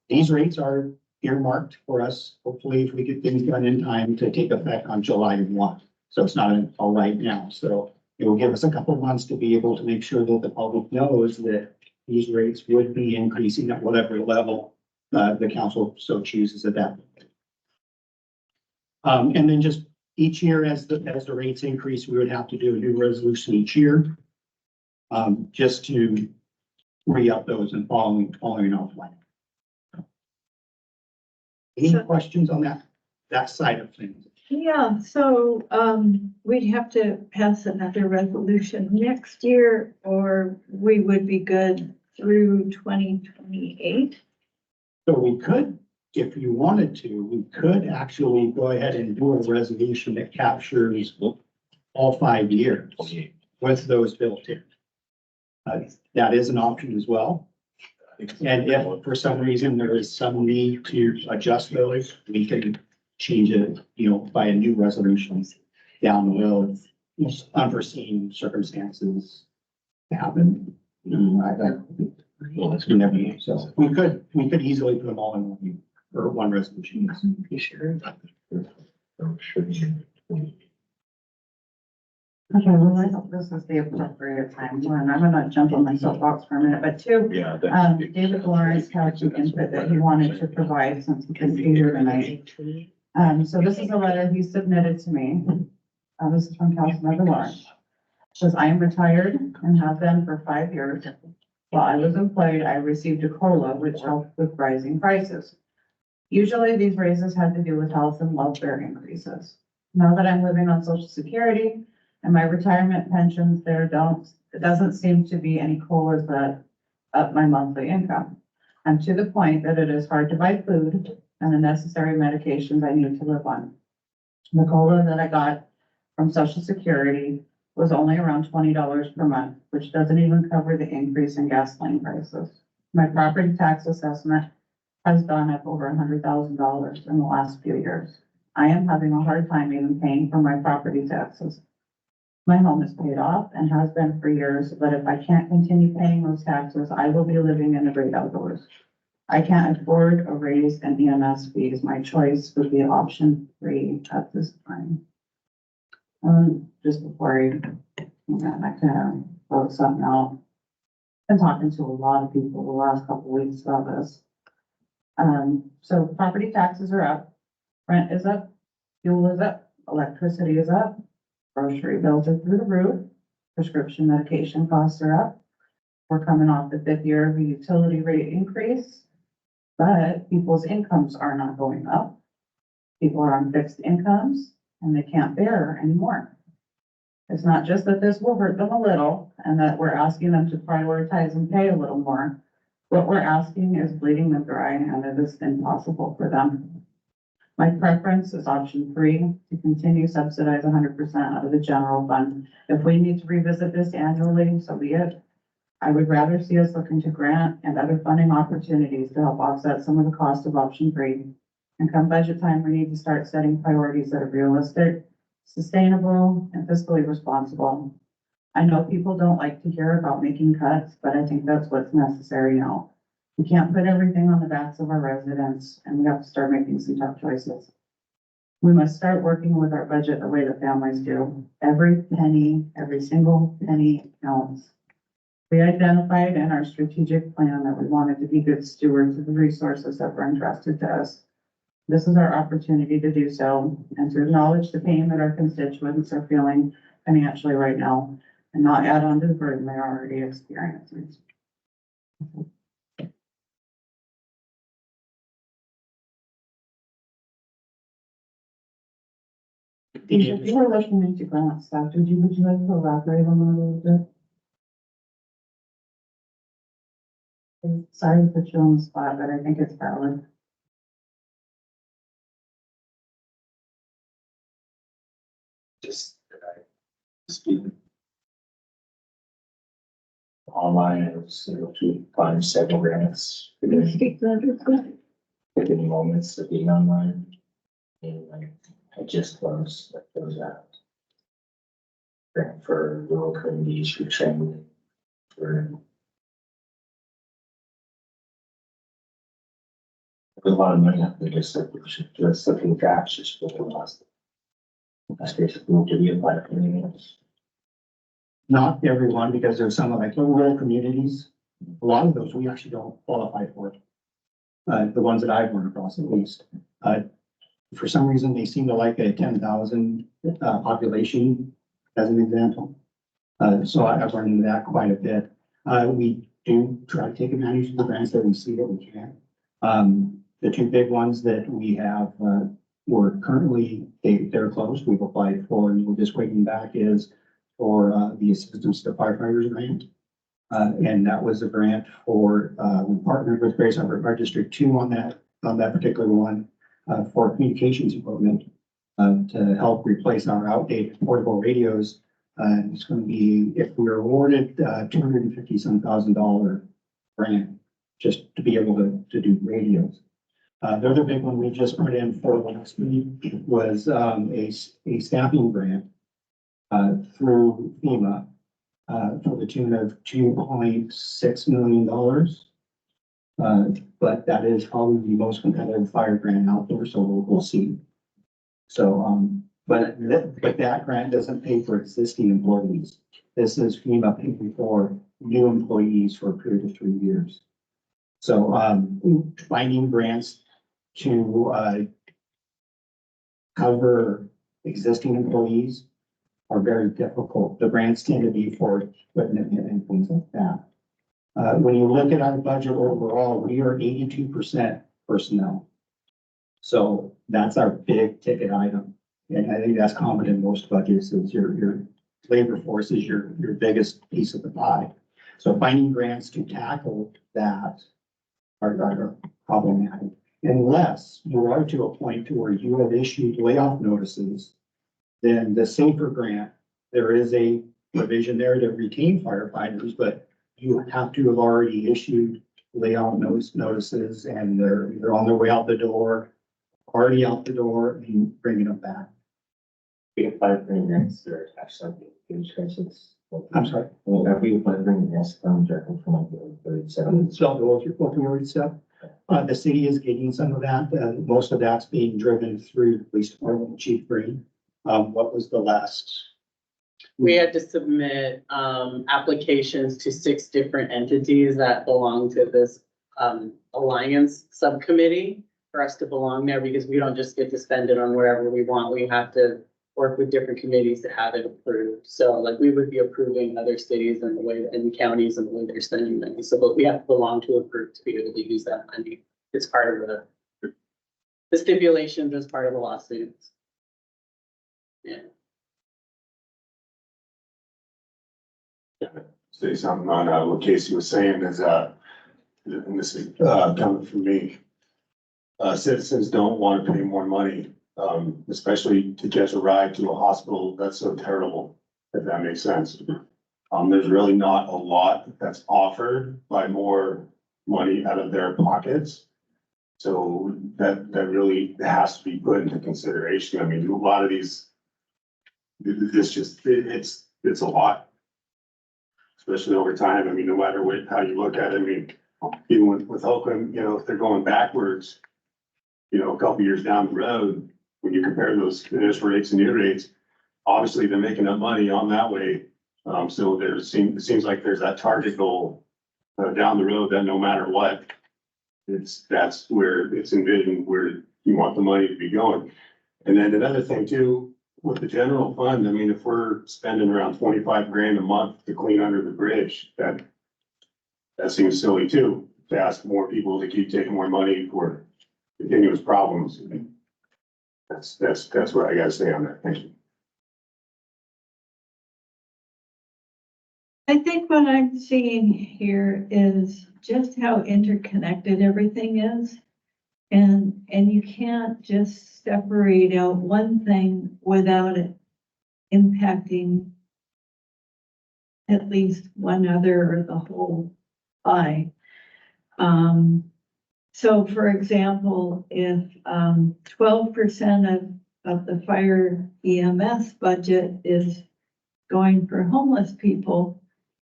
These rates are earmarked for us, hopefully, if we get things done in time to take effect on July 1. So it's not all right now. So it will give us a couple of months to be able to make sure that the public knows that these rates would be increasing at whatever level the council so chooses at that point. And then just each year as the rates increase, we would have to do a new resolution each year just to re-up those and following off line. Any questions on that side of things? Yeah, so, we'd have to pass another resolution next year, or we would be good through 2028. So we could, if you wanted to, we could actually go ahead and do a resolution that captures all 5 years with those built in. That is an option as well. And if for some reason there is some need to adjust those, we can change it, by a new resolution down the road. If unforeseen circumstances happen. You never know. So we could easily put them all in one resolution. Okay, well, I hope this is the appropriate time. One, I'm gonna jump on my soapbox for a minute, but two, Yeah. David Lawrence had some input that he wanted to provide since he couldn't be here tonight. So this is a letter he submitted to me. This is from Councilmember Lawrence. Says, I am retired and have been for 5 years. While I was employed, I received a COLA, which helped with rising prices. Usually these raises had to do with health and welfare increases. Now that I'm living on Social Security and my retirement pensions it doesn't seem to be any COLAs that up my monthly income. I'm to the point that it is hard to buy food and the necessary medications I need to live on. The COLA that I got from Social Security was only around $20 per month, which doesn't even cover the increase in gasoline prices. My property tax assessment has gone up over $100,000 in the last few years. I am having a hard time even paying for my property taxes. My home is paid off and has been for years, but if I can't continue paying those taxes, I will be living in the great outdoors. I can't afford a raise in EMS fees. My choice would be option 3 at this time. Just before I kind of throw something out. Been talking to a lot of people the last couple of weeks about this. So property taxes are up, rent is up, fuel is up, electricity is up, grocery bills are through the roof, prescription medication costs are up. We're coming off the 5th year of a utility rate increase, but people's incomes are not going up. People are on fixed incomes and they can't bear anymore. It's not just that this will hurt them a little and that we're asking them to prioritize and pay a little more. What we're asking is bleeding them dry and it is impossible for them. My preference is option 3, to continue subsidize 100% out of the general fund. If we need to revisit this annually, so be it. I would rather see us look into grant and other funding opportunities to help offset some of the cost of option 3. And come budget time, we need to start setting priorities that are realistic, sustainable, and fiscally responsible. I know people don't like to hear about making cuts, but I think that's what's necessary now. We can't put everything on the backs of our residents, and we have to start making some tough choices. We must start working with our budget the way that families do. Every penny, every single penny counts. We identified in our strategic plan that we wanted to be good stewards of the resources that were entrusted to us. This is our opportunity to do so and to acknowledge the pain that our constituents are feeling financially right now and not add on to the burden they're already experiencing. If you were looking into grant stuff, would you like to elaborate on that a little bit? Sorry to put you on the spot, but I think it's valid. Just speak online, I was able to find several grants within moments of being online. And I just closed those out. Grant for rural communities for training for there's a lot of money out there, just like we should just look at gaps just for the last. That's basically what we apply for anything else. Not everyone, because there's some like rural communities. A lot of those we actually don't qualify for. The ones that I've run across at least. For some reason, they seem to like a 10,000 population as an example. So I've run into that quite a bit. We do try to take advantage of the grants that we see that we can. The 2 big ones that we have, we're currently, they're closed. We've applied for, and we're just waiting back is for the assistance to firefighters grant. And that was a grant for, we partnered with Grace our District 2 on that particular one. For communications equipment to help replace our outdated portable radios. It's going to be, if we're awarded $250,000 grant just to be able to do radios. The other big one we just put in for last week was, a staffing grant, through FEMA, for the tune of $2.6 million. But that is probably the most competitive fire grant out there, so we'll see. So, but that grant doesn't pay for existing employees. This is FEMA paying for new employees for a period of 3 years. So, finding grants to, cover existing employees are very difficult. The grants tend to be for equipment and things like that. When you look at our budget overall, we are 82% personnel. So that's our big ticket item. And I think that's common in most budgets is your labor force is your biggest piece of the pie. So finding grants to tackle that are problematic. Unless you are to a point to where you have issued layoff notices, then the SAFER grant, there is a provision there to retain firefighters, but you have to have already issued layoff notices and they're on their way out the door, already out the door and bringing them back. We apply for grants or attach something, I'm sorry. If we apply for grants, directly from like the 37. So what we already said, the city is getting some of that. Most of that's being driven through the police department, Chief Green. What was the last? We had to submit, applications to 6 different entities that belong to this, alliance subcommittee for us to belong there, because we don't just get to spend it on wherever we want. We have to work with different committees to have it approved. So like we would be approving other cities and the way, and counties and the way they're spending money. So, but we have to belong to a group to be able to use that money. It's part of the stipulations as part of the lawsuits. Yeah. Say something on what Casey was saying is, and this is coming from me. Citizens don't want to pay more money, especially to catch a ride to a hospital. That's so terrible, if that makes sense. There's really not a lot that's offered by more money out of their pockets. So that really has to be put into consideration. I mean, a lot of these, it's a lot. Especially over time. I mean, no matter how you look at it, I mean, even with Oakland, if they're going backwards, a couple years down the road, when you compare those initial rates and new rates, obviously they're making up money on that way. So it seems like there's that target goal down the road that no matter what, that's where it's envisioned where you want the money to be going. And then another thing too, with the general fund, I mean, if we're spending around 25 grand a month to clean under the bridge, that seems silly too, to ask more people to keep taking more money for continuous problems. That's what I gotta say on that. Thank you. I think what I'm seeing here is just how interconnected everything is. And you can't just separate out one thing without it impacting at least one other or the whole pie. So for example, if 12% of the fire EMS budget is going for homeless people,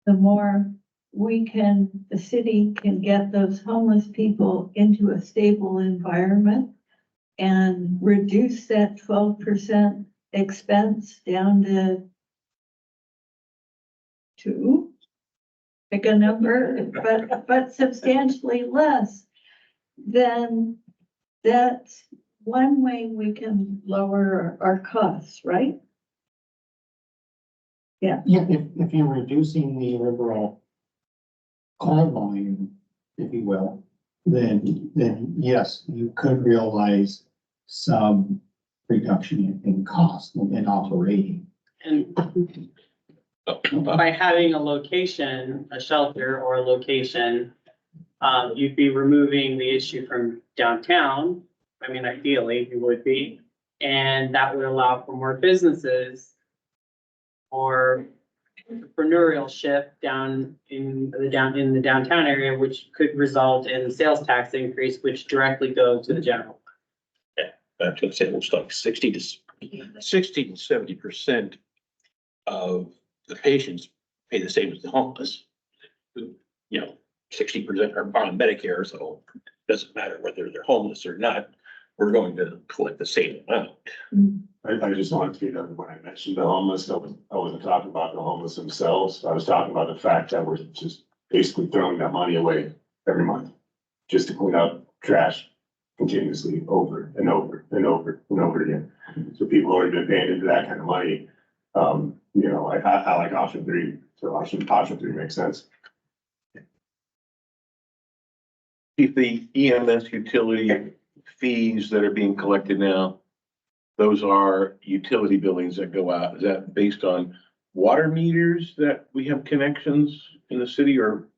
the more the city can get those homeless people into a stable environment and reduce that 12% expense down to 2, pick a number, but substantially less, then that's one way we can lower our costs, right? Yeah, if you're reducing the overall call volume, if you will, then yes, you could realize some reduction in cost in operating. And by having a location, a shelter or a location, you'd be removing the issue from downtown. I mean, ideally you would be, and that would allow for more businesses or entrepreneurial shift down in the downtown area, which could result in sales tax increase, which directly goes to the general. I was gonna say, it looks like 60 to 70% of the patients pay the same as the homeless. You know, 60% are on Medicare, so it doesn't matter whether they're homeless or not. We're going to collect the same amount. I just wanted to be that when I mentioned the homeless, I wasn't talking about the homeless themselves. I was talking about the fact that we're just basically throwing that money away every month. Just to clean up trash continuously over and over and over and over again. So people already been paying into that kind of money. You know, I like option three, so option three makes sense. If the EMS utility fees that are being collected now, those are utility billings that go out. Is that based on water meters that we have connections in the city, or?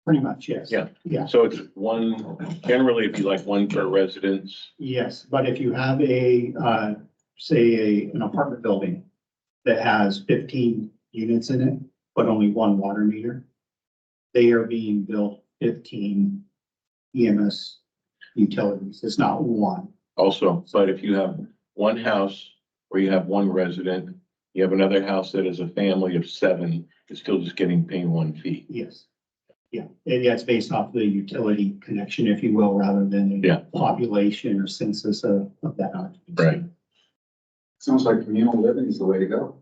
Pretty much, yes. Yeah. Yeah, So it's one, generally, if you like one per residence. yes, but if you have an apartment building that has 15 units in it, but only one water meter, they are being billed 15 EMS utilities. It's not one. Also, but if you have one house where you have one resident, you have another house that is a family of 7, it's still just paying one fee. Yes. Yeah, and yeah, it's based off the utility connection, if you will, rather than Yeah. a population or census of that occupancy. Right. Sounds like communal living is the way to go.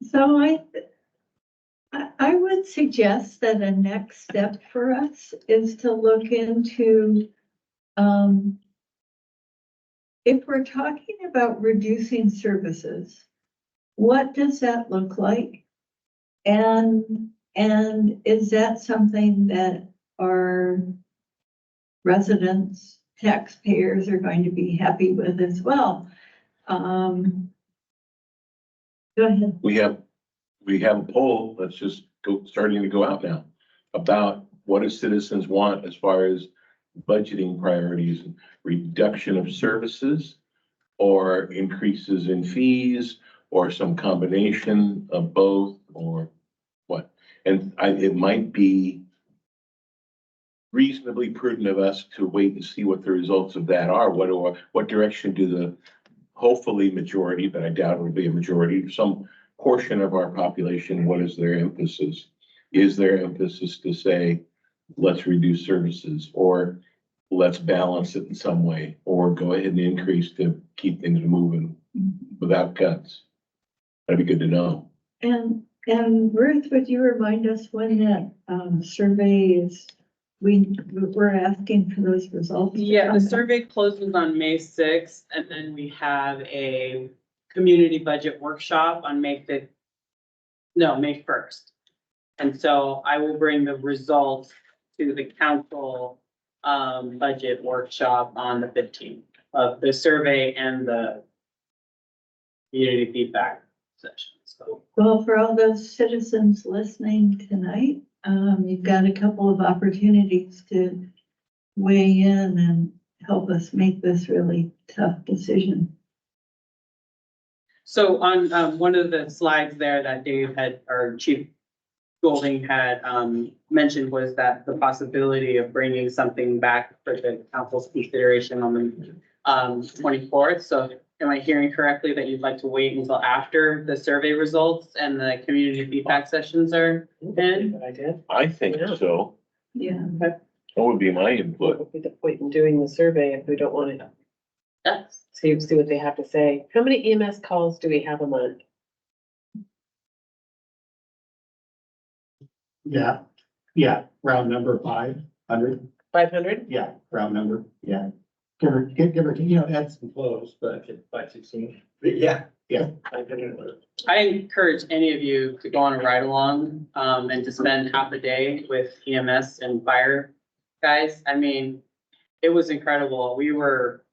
So I would suggest that a next step for us is to look into, if we're talking about reducing services, what does that look like? And is that something that our residents, taxpayers are going to be happy with as well? Go ahead. We have a poll that's just starting to go out now about what do citizens want as far as budgeting priorities, reduction of services or increases in fees or some combination of both or what. And it might be reasonably prudent of us to wait and see what the results of that are. What direction do the hopefully majority, but I doubt it will be a majority, some portion of our population, what is their emphasis? Is their emphasis to say, let's reduce services, or let's balance it in some way, or go ahead and increase to keep things moving without cuts? That'd be good to know. And Ruth, would you remind us when that survey is, we're asking for those results? Yeah, the survey closes on May 6th, and then we have a community budget workshop on May 1st. And so I will bring the results to the council budget workshop on the 15th of the survey and the community feedback session. So Well, for all those citizens listening tonight, you've got a couple of opportunities to weigh in and help us make this really tough decision. So on one of the slides there that Dave had, or Chief Golding had mentioned, was that the possibility of bringing something back for the council's consideration on the 24th. So am I hearing correctly that you'd like to wait until after the survey results and the community feedback sessions are in? I think so. Yeah. That would be my input. What would be the point in doing the survey if we don't want to see what they have to say? How many EMS calls do we have a month? Yeah, round number 500. 500? Yeah, round number, yeah. Give or take, ebbs and flows, but 516. yeah. I encourage any of you to go on a ride along and to spend half a day with EMS and fire guys. I mean, it was incredible. We were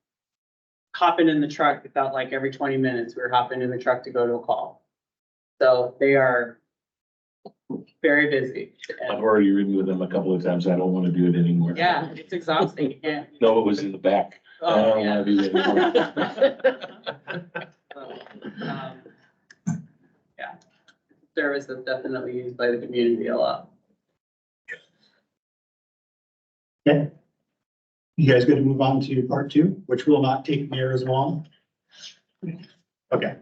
hopping in the truck. It felt like every 20 minutes we were hopping in the truck to go to a call. So they are very busy. I've already ridden with them a couple of times. I don't want to do it anymore. Yeah, it's exhausting. You can't. No, it was in the back. I Oh, don't yeah. want to do that anymore. service that's definitely used by the community a lot. Okay. You guys good to move on to part two, which will not take near as long? Okay.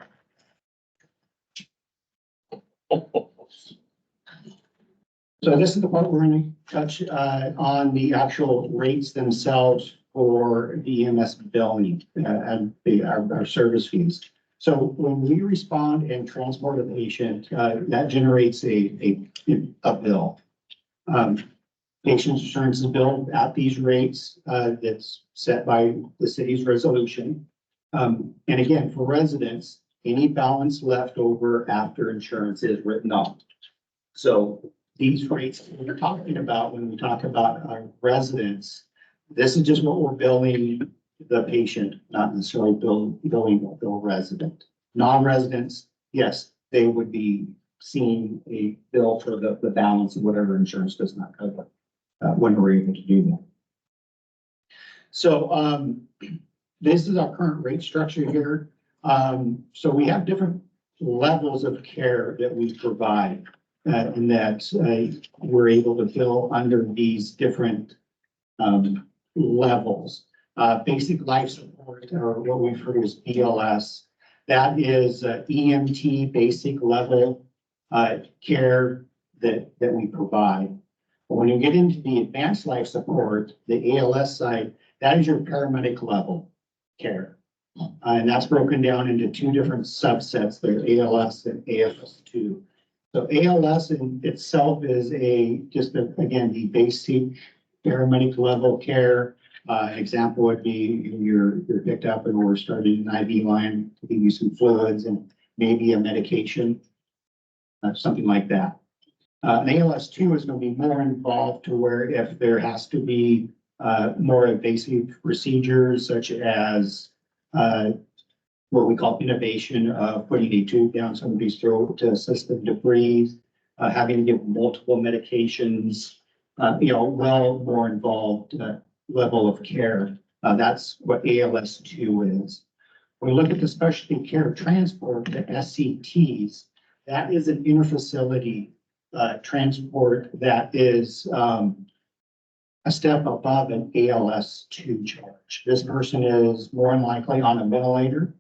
So this is the part we're gonna touch, on the actual rates themselves for the EMS billing, and our service fees. So when we respond and transport a patient, that generates a bill. Patient insurance is billed at these rates, that's set by the city's resolution. And again, for residents, any balance left over after insurance is written off. So these rates we're talking about, when we talk about our residents, this is just what we're billing the patient, not necessarily billing the resident. Non-residents, yes, they would be seeing a bill for the balance of whatever insurance does not cover, when we're able to do that. So, this is our current rate structure here. So we have different levels of care that we provide, and that we're able to bill under these different levels. Basic life support, or what we refer to as BLS, that is EMT basic level care that we provide. But when you get into the advanced life support, the ALS side, that is your paramedic level care. And that's broken down into two different subsets there, ALS and AFS2. So ALS in itself is again, the basic paramedic level care. An example would be you're picked up and we're starting an IV line to give you some fluids and maybe a medication, something like that. An ALS2 is going to be more involved to where if there has to be more invasive procedures such as what we call innovation of putting a tube down somebody's throat to assist them to breathe, having to give multiple medications, well more involved level of care. That's what ALS2 is. When we look at the specialty care transport, the SCTs, that is an interfacility transport that is a step above an ALS2 charge. This person is more than likely on a ventilator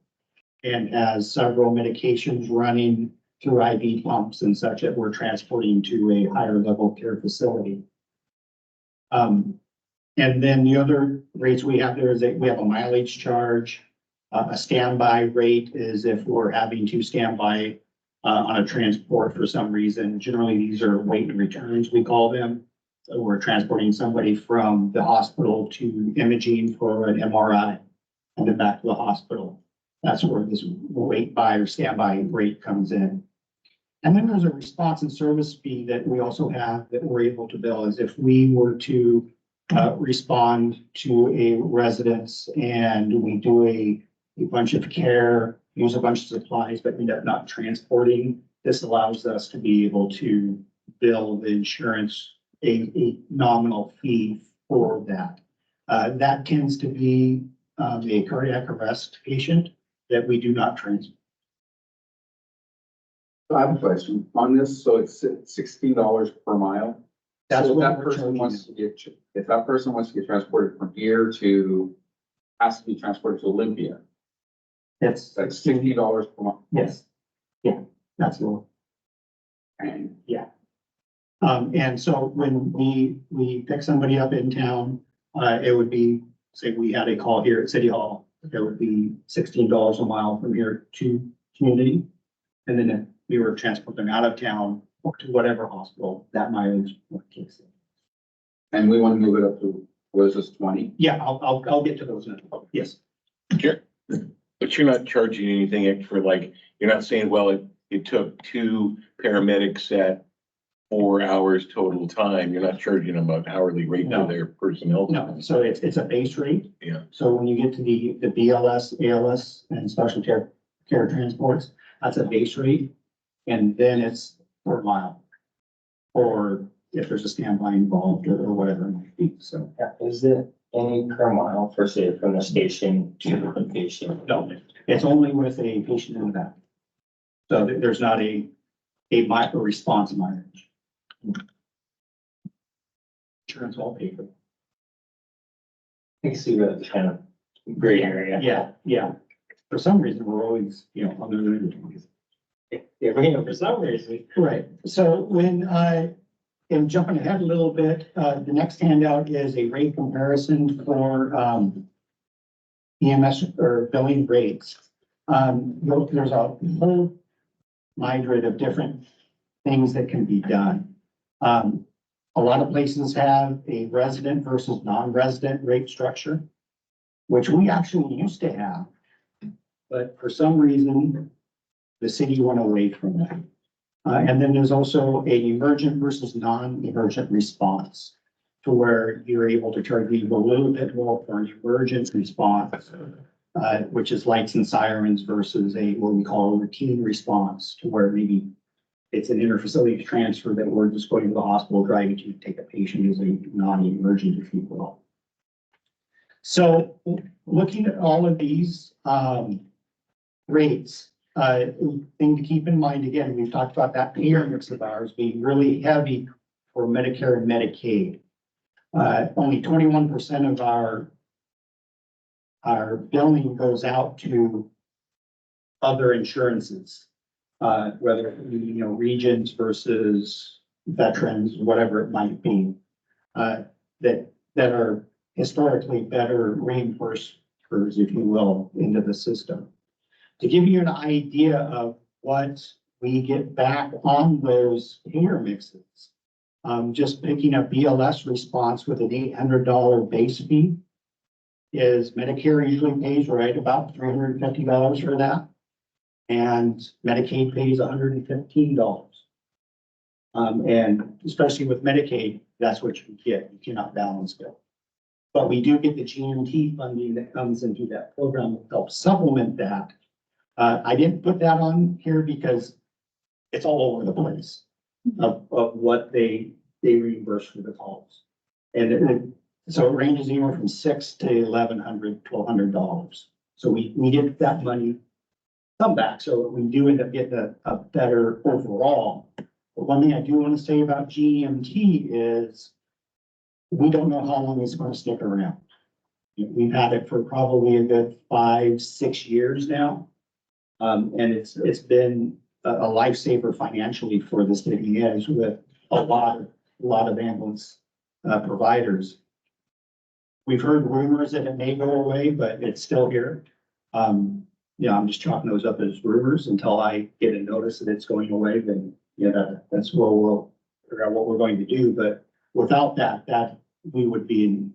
and has several medications running through IV pumps and such that we're transporting to a higher level care facility. And then the other rates we have there is that we have a mileage charge. A standby rate is if we're having to stand by on a transport for some reason. Generally, these are wait and returns, we call them. So we're transporting somebody from the hospital to imaging for an MRI and then back to the hospital. That's where this wait by or standby rate comes in. And then there's a response and service fee that we also have that we're able to bill as if we were to respond to a residence and we do a bunch of care, use a bunch of supplies, but end up not transporting. This allows us to be able to bill the insurance a nominal fee for that. That tends to be a cardiac arrest patient that we do not transport. I have a question on this. So it's $16 per mile. That's So what that we're person charging. wants to get, if that person wants to get transported from here to, has to be transported to Olympia, That's that's $16 per month. yes. Yeah, that's the one. And And so when we pick somebody up in town, it would be, say we had a call here at City Hall, it would be $16 a mile from here to community. And then if we were transporting them out of town or to whatever hospital, that mileage kicks in. and we want to move it up to, what is this, 20? Yeah, I'll get to those in a moment. Yes. Sure. But you're not charging anything extra, like, you're not saying, well, it took two paramedics at 4 hours total time. You're not charging them an hourly rate No. for their personnel. No, so it's a base rate. Yeah. So when you get to the BLS, ALS, and special care transports, that's a base rate. And then it's per mile. Or if there's a standby involved or whatever it might be, so. Yeah, is it any per mile for say from the station to the patient? No, it's only with a patient in the back. So there's not a a response mileage. Insurance all paid for. I can see that kind of gray area. Yeah, yeah. For some reason, we're always, on the road. Yeah, for some reason. Right, so when I am jumping ahead a little bit, the next handout is a rate comparison for, EMS or billing rates. There's a whole myriad of different things that can be done. A lot of places have a resident versus non-resident rate structure, which we actually used to have. But for some reason, the city went away from that. And then there's also an emergent versus non-emergent response, to where you're able to charge people a little bit more for an emergent response, which is lights and sirens versus what we call a routine response, to where maybe it's an interfacility transfer that we're just going to the hospital, driving to take a patient as a non-emergent, if you will. So looking at all of these rates, thing to keep in mind, again, we've talked about that payer mix of ours being really heavy for Medicare and Medicaid. Only 21% of our billing goes out to other insurances, whether, regions versus veterans, whatever it might be, that are historically better reimbursers, if you will, into the system. To give you an idea of what we get back on those payer mixes, just picking a BLS response with an $800 base fee is Medicare usually pays right about $350 for that. And Medicaid pays $115. And especially with Medicaid, that's what you get. You cannot balance it. But we do get the GMT funding that comes into that program to help supplement that. I didn't put that on here because it's all over the place of what they reimburse for the calls. And so it ranges anywhere from $600 to $1,100, $1,200. So we get that money come back. So we do end up getting a better overall. But one thing I do want to say about GMT is we don't know how long it's going to stick around. We've had it for probably a good 5-6 years now. And it's been a lifesaver financially for the city, as with a lot of ambulance providers. We've heard rumors that it may go away, but it's still here. I'm just chalking those up as rumors until I get a notice that it's going away. Then that's where we'll figure out what we're going to do. But without that we would be in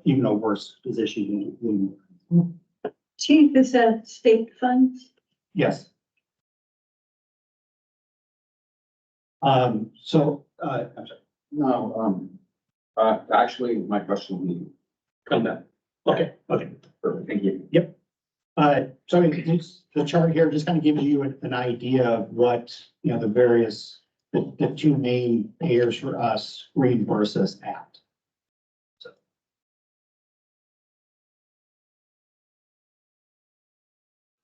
even a worse position than Chief, is that state funds? Yes. I'm sorry. No, actually, my question will be. Come back. Okay. Perfect, thank you. So the chart here just kind of gives you an idea of what, the various, the two main payers for us reimburse us at.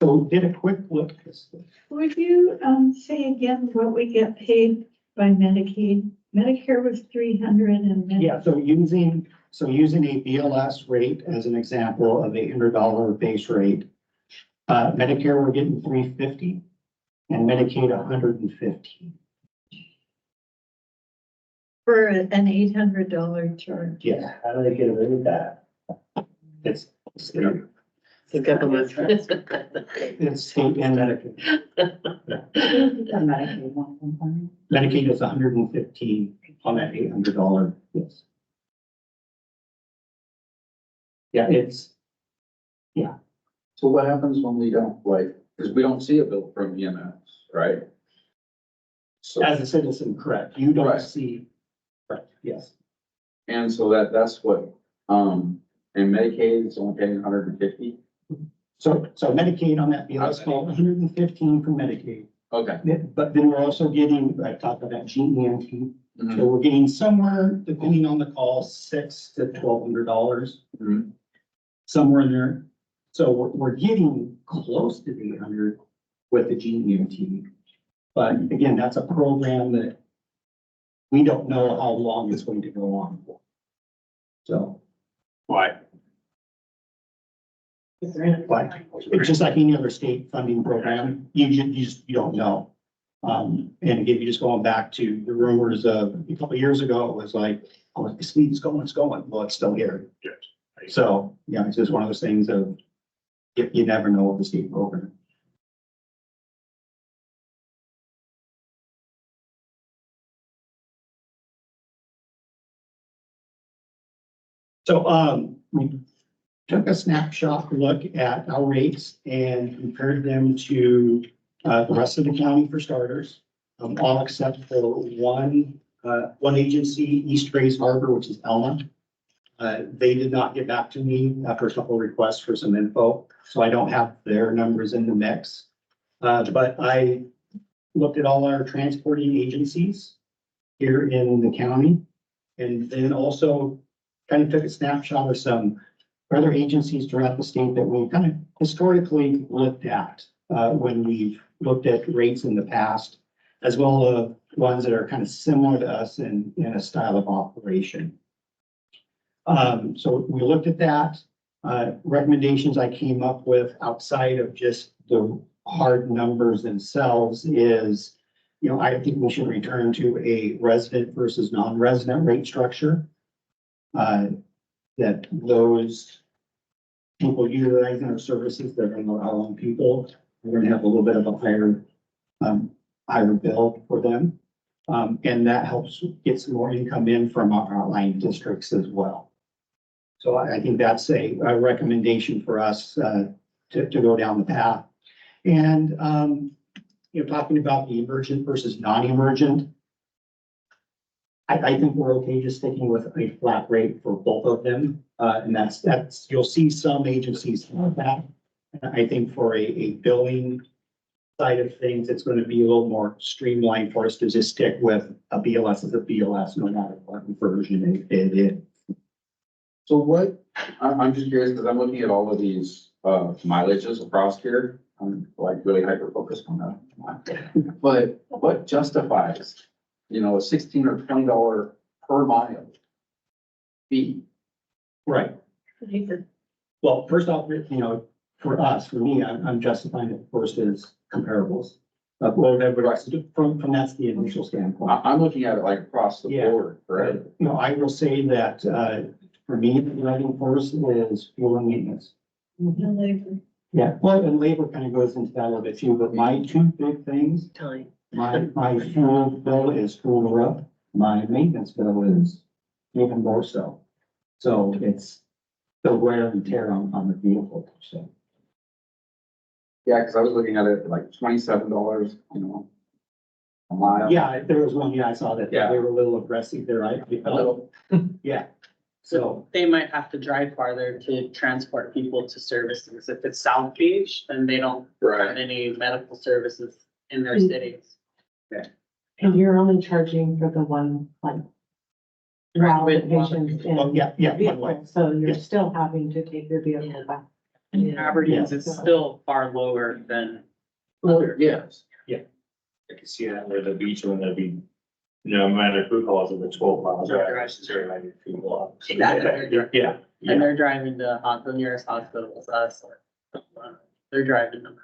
So did a quick look at this. Would you, say again what we get paid by Medicaid? Medicare was 300 and then. Yeah, so using a BLS rate as an example of $800 base rate, Medicare, we're getting $350 and Medicaid $150. For an $800 charge. Yeah, How do they get away with that? it's The government. it's state and Medicaid. Medicaid is $115 on that $800. Yes. Yeah, So what happens when we don't, because we don't see a bill from EMS, right? So, as a citizen, correct. You don't Right. see, correct, yes. and so that's what, and Medicaid is only paying 150? So Medicaid on that BLS call, 115 for Medicaid. Okay. But then we're also getting, I talked about that GEMT. Mhm. So we're getting somewhere, depending on the call, $600 to $1,200, Mhm. somewhere in there. So we're getting close to the 800 with the GEMT. But again, that's a program that we don't know how long it's going to go on for. So, Why? but it's just like any other state funding program, you don't know. And again, you just going back to the rumors of a couple of years ago, it was like, oh, it's going, it's going. Well, it's still here. Yes. So, yeah, it's just one of those things of, you never know what the state program. So, we took a snapshot look at our rates and compared them to, the rest of the county for starters. All except for one agency, East Grays Harbor, which is Elma. They did not get back to me after a couple of requests for some info, so I don't have their numbers in the mix. But I looked at all our transporting agencies here in the county. And then also kind of took a snapshot of some other agencies throughout the state that we kind of historically looked at, when we've looked at rates in the past, as well as ones that are kind of similar to us in a style of operation. So we looked at that. Recommendations I came up with outside of just the hard numbers themselves is, I think we should return to a resident versus non-resident rate structure. That those people utilizing our services that are our own people, we're gonna have a little bit of a higher bill for them. And that helps get some more income in from our outlying districts as well. So I think that's a recommendation for us, to go down the path. And, talking about the emergent versus non-emergent, I think we're okay just sticking with a flat rate for both of them. And that's, you'll see some agencies have that. I think for a billing side of things, it's going to be a little more streamlined for us to just stick with a BLS as a BLS, no matter what version it is. So what, I'm just curious, because I'm looking at all of these, mileages across here. I'm like really hyper focused on that. But what justifies, a $16 or $20 per mile fee? Right. Well, first off, for us, for me, I'm justifying it versus comparables. Well, from that's the initial standpoint. I'm looking at it like across the Yeah. board, right? I will say that, for me, the driving force is fuel and maintenance. Yeah, well, and labor kind of goes into that a little bit too, but my two big things, Time. my fuel bill is cooler up, my maintenance bill is even more so. So it's the wear and tear on the vehicle, so. Yeah, because I was looking at it like $27, a mile. Yeah, there was one, I saw that, Yeah. they were a little aggressive there, A little. Yeah, So so, they might have to drive farther to transport people to services. If it's South Beach, then they don't have any medical services in their cities. And you're only charging for the one, like, while the patient's well, in yeah, the one way. vehicle, so you're Yeah. still having to take your vehicle back. Aberdeen's is still far lower than other. Yes. I can see that where the beach one, that'd be, no matter who calls it, the 12 miles, right, it's 2 blocks. Exactly. Yeah. And they're driving to the nearest hospital is us. They're driving them.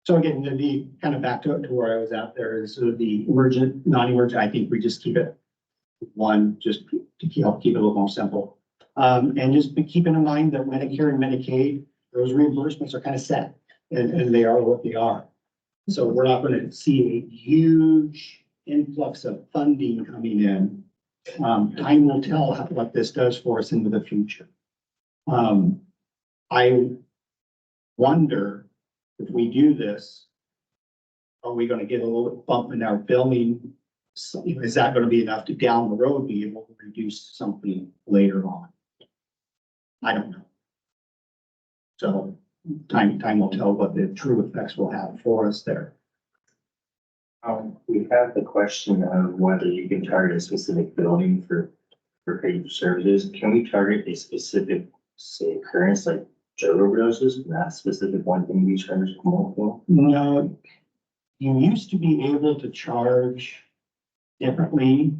So again, to be kind of back to where I was at there is sort of the emergent, non-emergent, I think we just keep it one, just to help keep it a little more simple. And just be keeping in mind that Medicare and Medicaid, those reimbursements are kind of set and they are what they are. So we're not going to see a huge influx of funding coming in. Time will tell what this does for us into the future. I wonder if we do this, are we going to get a little bump in our billing? So, is that going to be enough to down the road be able to reduce something later on? I don't know. So time will tell what the true effects will have for us there. We have the question of whether you can target a specific building for paid services. Can we target a specific, say, occurrence, like general overdoses, that specific one thing we charge multiple. No, you used to be able to charge differently,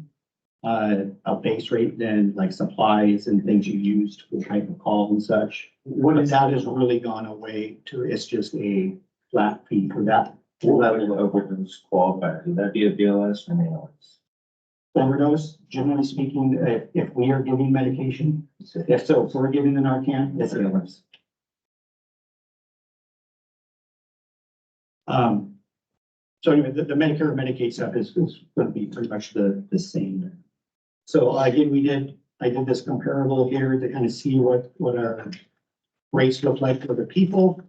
a base rate than like supplies and things you used for type of call and such. What that has really gone away to, it's just a flat fee for that Level of overdose qualifier, would that be a BLS or an ALS? overdose. Generally speaking, if we are giving medication, if we're giving the Narcan, it's ALS. So anyway, the Medicare and Medicaid stuff is going to be pretty much the same. So again, I did this comparable here to kind of see what our rates look like for the people.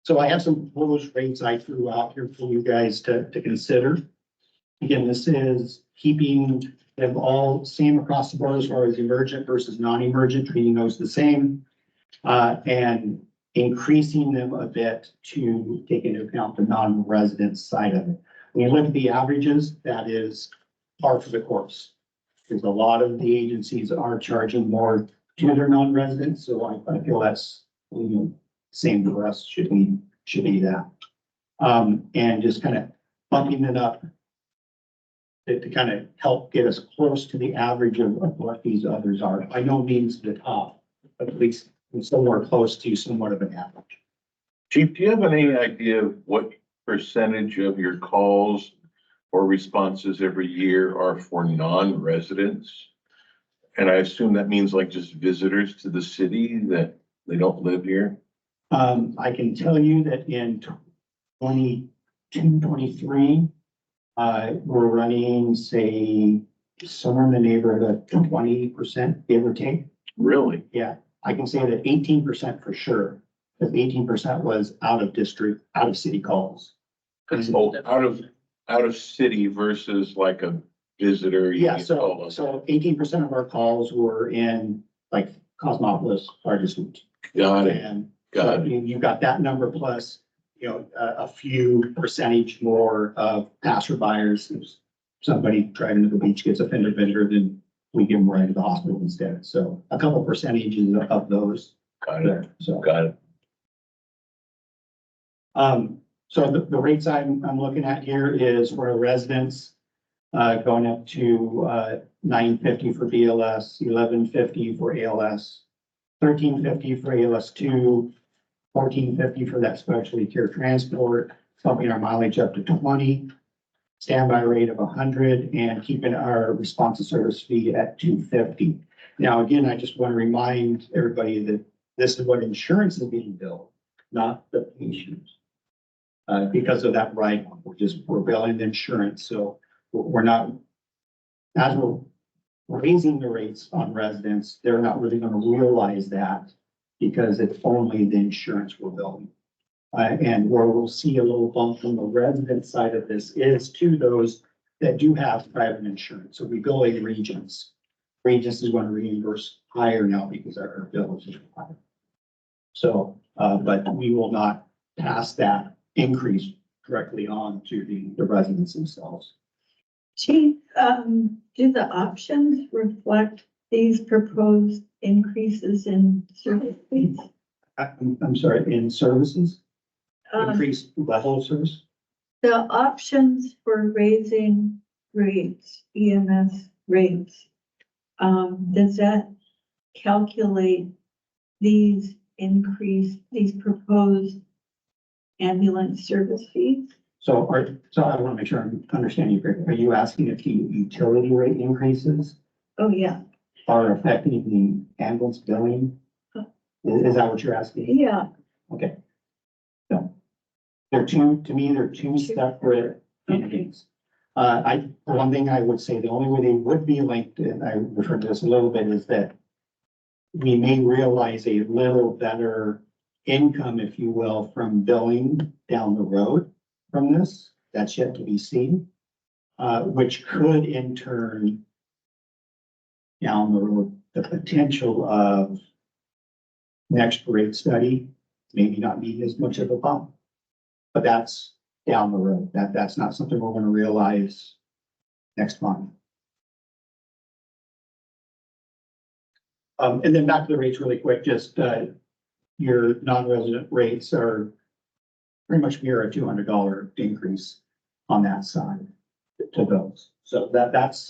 So I have some proposed rates I threw out here for you guys to consider. Again, this is keeping them all same across the board as far as emergent versus non-emergent, treating those the same. And increasing them a bit to take into account the non-resident side of it. When you look at the averages, that is par for the course. Because a lot of the agencies are charging more to their non-residents, so I feel that's, same for us, should be that. And just kind of bumping it up to kind of help get us close to the average of what these others are. By no means the top, but at least somewhere close to somewhat of an average. Chief, do you have any idea of what percentage of your calls or responses every year are for non-residents? And I assume that means like just visitors to the city that they don't live here? I can tell you that in 22, 23, we're running, say, somewhere in the neighborhood of 20%, give or take. Really? Yeah, I can say that 18% for sure, because 18% was out of district, out of city calls. Oh, out of city versus like a visitor. Yeah, so 18% of our calls were in like Cosmopolis, our district. Got it. And Got it. you got that number plus, a few percentage more of passerbyers. If somebody driving to the beach gets a fender bender, then we give them right to the hospital instead. So a couple percentages of those. Got it. There, so. Got it. So the rates I'm looking at here is for residents, going up to, $9.50 for BLS, $11.50 for ALS, $13.50 for ALS2, $14.50 for that specialty care transport, bumping our mileage up to 20, standby rate of 100, and keeping our responsive service fee at $2.50. Now, again, I just want to remind everybody that this is what insurance is being billed, not the patient. Because of that write-off, we're billing insurance, so we're not, as we're raising the rates on residents, they're not really going to realize that because it's only the insurance we're billing. And where we'll see a little bump from the resident side of this is to those that do have private insurance. So we bill in regions. Regions is going to reimburse higher now because our bill is higher. So, but we will not pass that increase directly on to the residents themselves. Chief, do the options reflect these proposed increases in service fees? I'm sorry, in services, increased level of service? The options for raising rates, EMS rates, does that calculate these proposed ambulance service fees? So I want to make sure I'm understanding you correctly. Are you asking if the utility rate increases Oh, yeah, are affecting the ambulance billing? Is that what you're asking? yeah, Okay. No. They're two separate entities. One thing I would say, the only way they would be linked, and I referred to this a little bit, is that we may realize a little better income, if you will, from billing down the road from this. That's yet to be seen, which could in turn down the road, the potential of next rate study, maybe not need as much of a bump, but that's down the road. That's not something we're going to realize next month. And then back to the rates really quick, just, your non-resident rates are pretty much mirror a $200 increase on that side to those. So that's,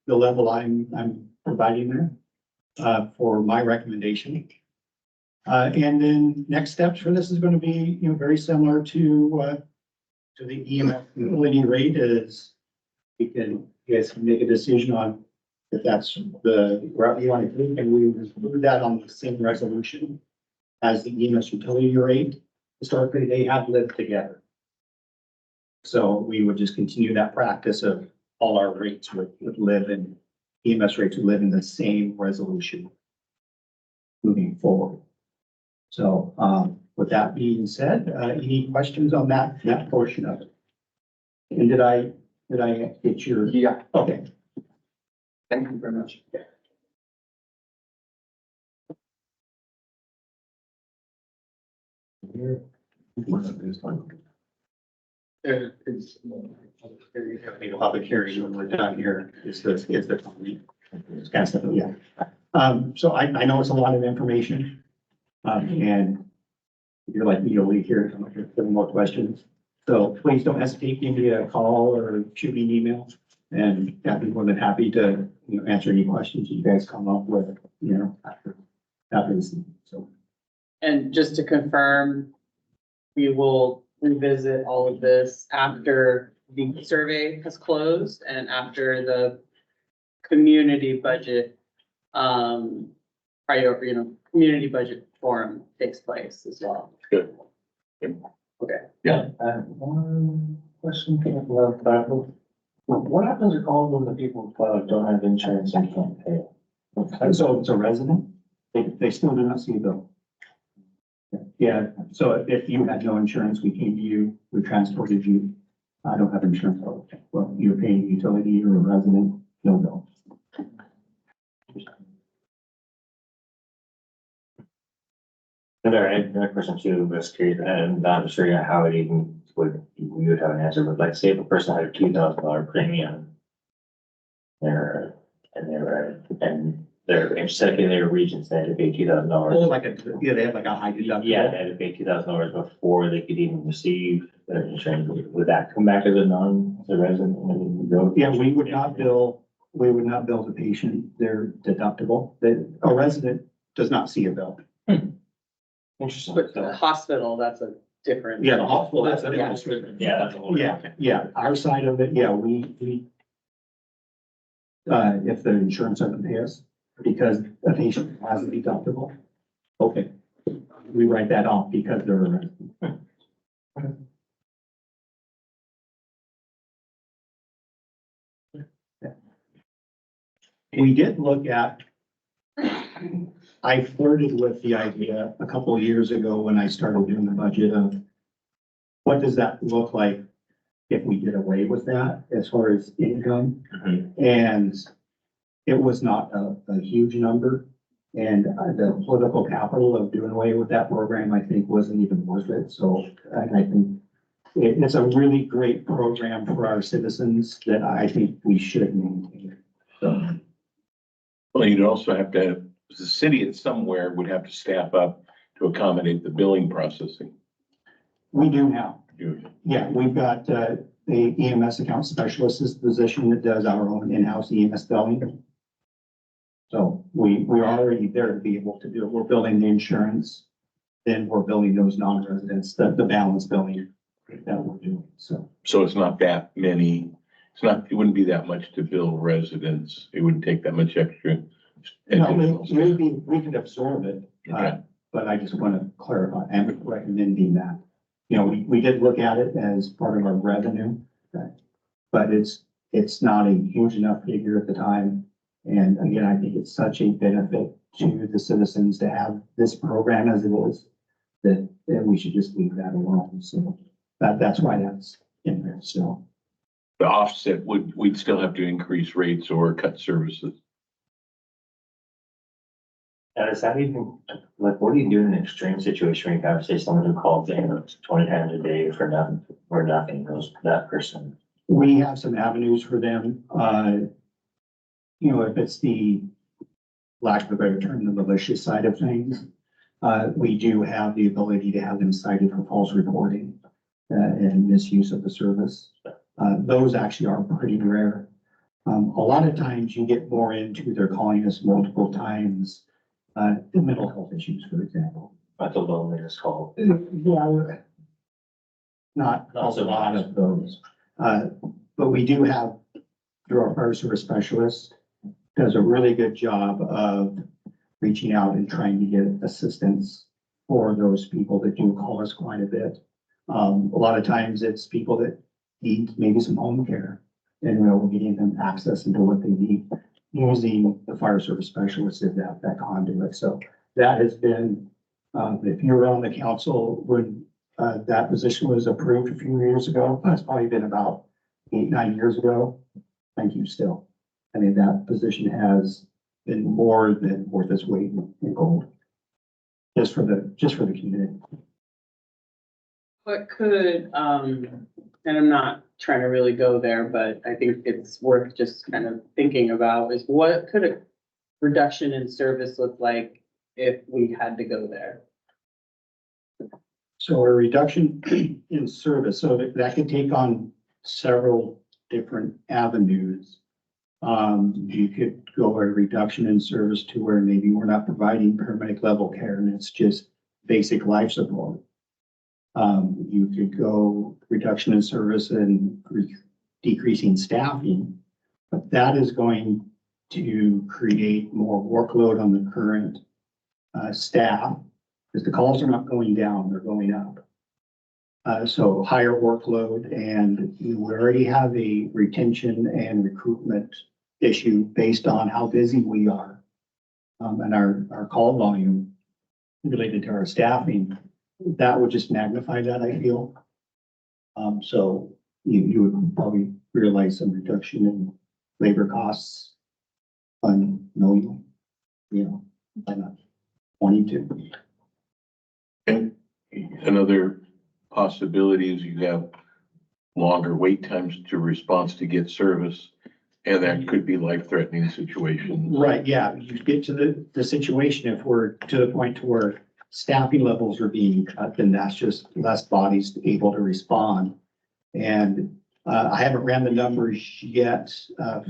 the level I'm providing there, for my recommendation. And then next steps for this is gonna be, very similar to the EMS utility rate is you guys can make a decision on if that's the route you want to take, and we include that on the same resolution as the EMS utility rate. Historically, they have lived together. So we would just continue that practice of all our rates would live in, EMS rates would live in the same resolution moving forward. So, with that being said, any questions on that portion of it? And did I get your? Yeah, Okay. thank you very much. It's public hearing when we're done here is the it's kind of stuff, yeah. So I know it's a lot of information. And if you're like me, you'll leave here and come up here with more questions. So please don't hesitate, give me a call or shoot me an email. And I'd be more than happy to, answer any questions you guys come up with, after this. So. And just to confirm, we will revisit all of this after the survey has closed and after the community budget, community budget forum takes place as well. Good. Okay. Yeah. One question, what happens if all of the people don't have insurance and can't pay it? And so it's a resident, they still do not see a bill. Yeah, so if you had no insurance, we came to you, we transported you. I don't have insurance. Well, you're paying utility, you're a resident, no bill. Another question too, was curious, and I'm not sure how it even we would have an answer, but like say if a person had a $2,000 premium. They're instead of their regions, they had to pay Oh, $2,000. like they have like a high deductible. Yeah, they had to pay $2,000 before they could even receive their insurance. Would that come back as a non-resident? Yeah, we would not bill the patient their deductible. A resident does not see a bill. Interesting. But the hospital, that's a different. Yeah, the hospital, that's a Yeah. different. Yeah, that's a whole. Yeah, our side of it, yeah, we if the insurance doesn't pay us, because a patient has a deductible, okay, we write that off because they're a resident. We did look at, I flirted with the idea a couple of years ago when I started doing the budget of what does that look like if we did away with that as far as income? And it was not a huge number. And the political capital of doing away with that program, I think, wasn't even worth it. So I think it's a really great program for our citizens that I think we should maintain. So. Well, you'd also have to, the city at somewhere would have to staff up to accommodate the billing processing. We do now. You- Yeah, we've got the EMS account specialist is the position that does our own in-house EMS billing. So we're already there to be able to do it. We're building the insurance, then we're building those non-residents, the balance billing that we're doing, so. So it's not that many, it wouldn't be that much to bill residents. It wouldn't take that much extra. No, we could absorb it, Okay. but I just want to clarify, I'm recommending that. We did look at it as part of our revenue, but it's not a huge enough figure at the time. And again, I think it's such a benefit to the citizens to have this program as it is, that we should just leave that alone. So that's why that's in there, so. The offset we'd still have to increase rates or cut services. And is that even, like, what do you do in an extreme situation where you have, say, someone who calls in 20 times a day for nothing, that person? We have some avenues for them. If it's the lack of a better term, the malicious side of things, we do have the ability to have them cited for false reporting and misuse of the service. Those actually are pretty rare. A lot of times you get more into, they're calling us multiple times, the mental health issues, for example. Mental loneliness call. Yeah. Not a lot of those. But we do have, through our fire service specialist, does a really good job of reaching out and trying to get assistance for those people that do call us quite a bit. A lot of times it's people that need maybe some home care, and we're getting them access into what they need, using the fire service specialist as that conduit. So that has been, if you were on the council when that position was approved a few years ago, that's probably been about 8-9 years ago. Thank you still. I mean, that position has been more than worth its weight in gold. Just for the community. What could, and I'm not trying to really go there, but I think it's worth just kind of thinking about is what could a reduction in service look like if we had to go there? So a reduction in service, so that can take on several different avenues. You could go a reduction in service to where maybe we're not providing paramedic level care and it's just basic life support. You could go reduction in service and decreasing staffing, but that is going to create more workload on the current staff, because the calls are not going down, they're going up. So higher workload, and we already have a retention and recruitment issue based on how busy we are. And our call volume related to our staffing, that would just magnify that, I feel. So you would probably realize some reduction in labor costs unknowingly, by not wanting to. And another possibility is you have longer wait times to response to get service, and that could be life-threatening situations. Right, yeah, you get to the situation, if we're to the point to where staffing levels are being cut, then that's just less bodies able to respond. And I haven't ran the numbers yet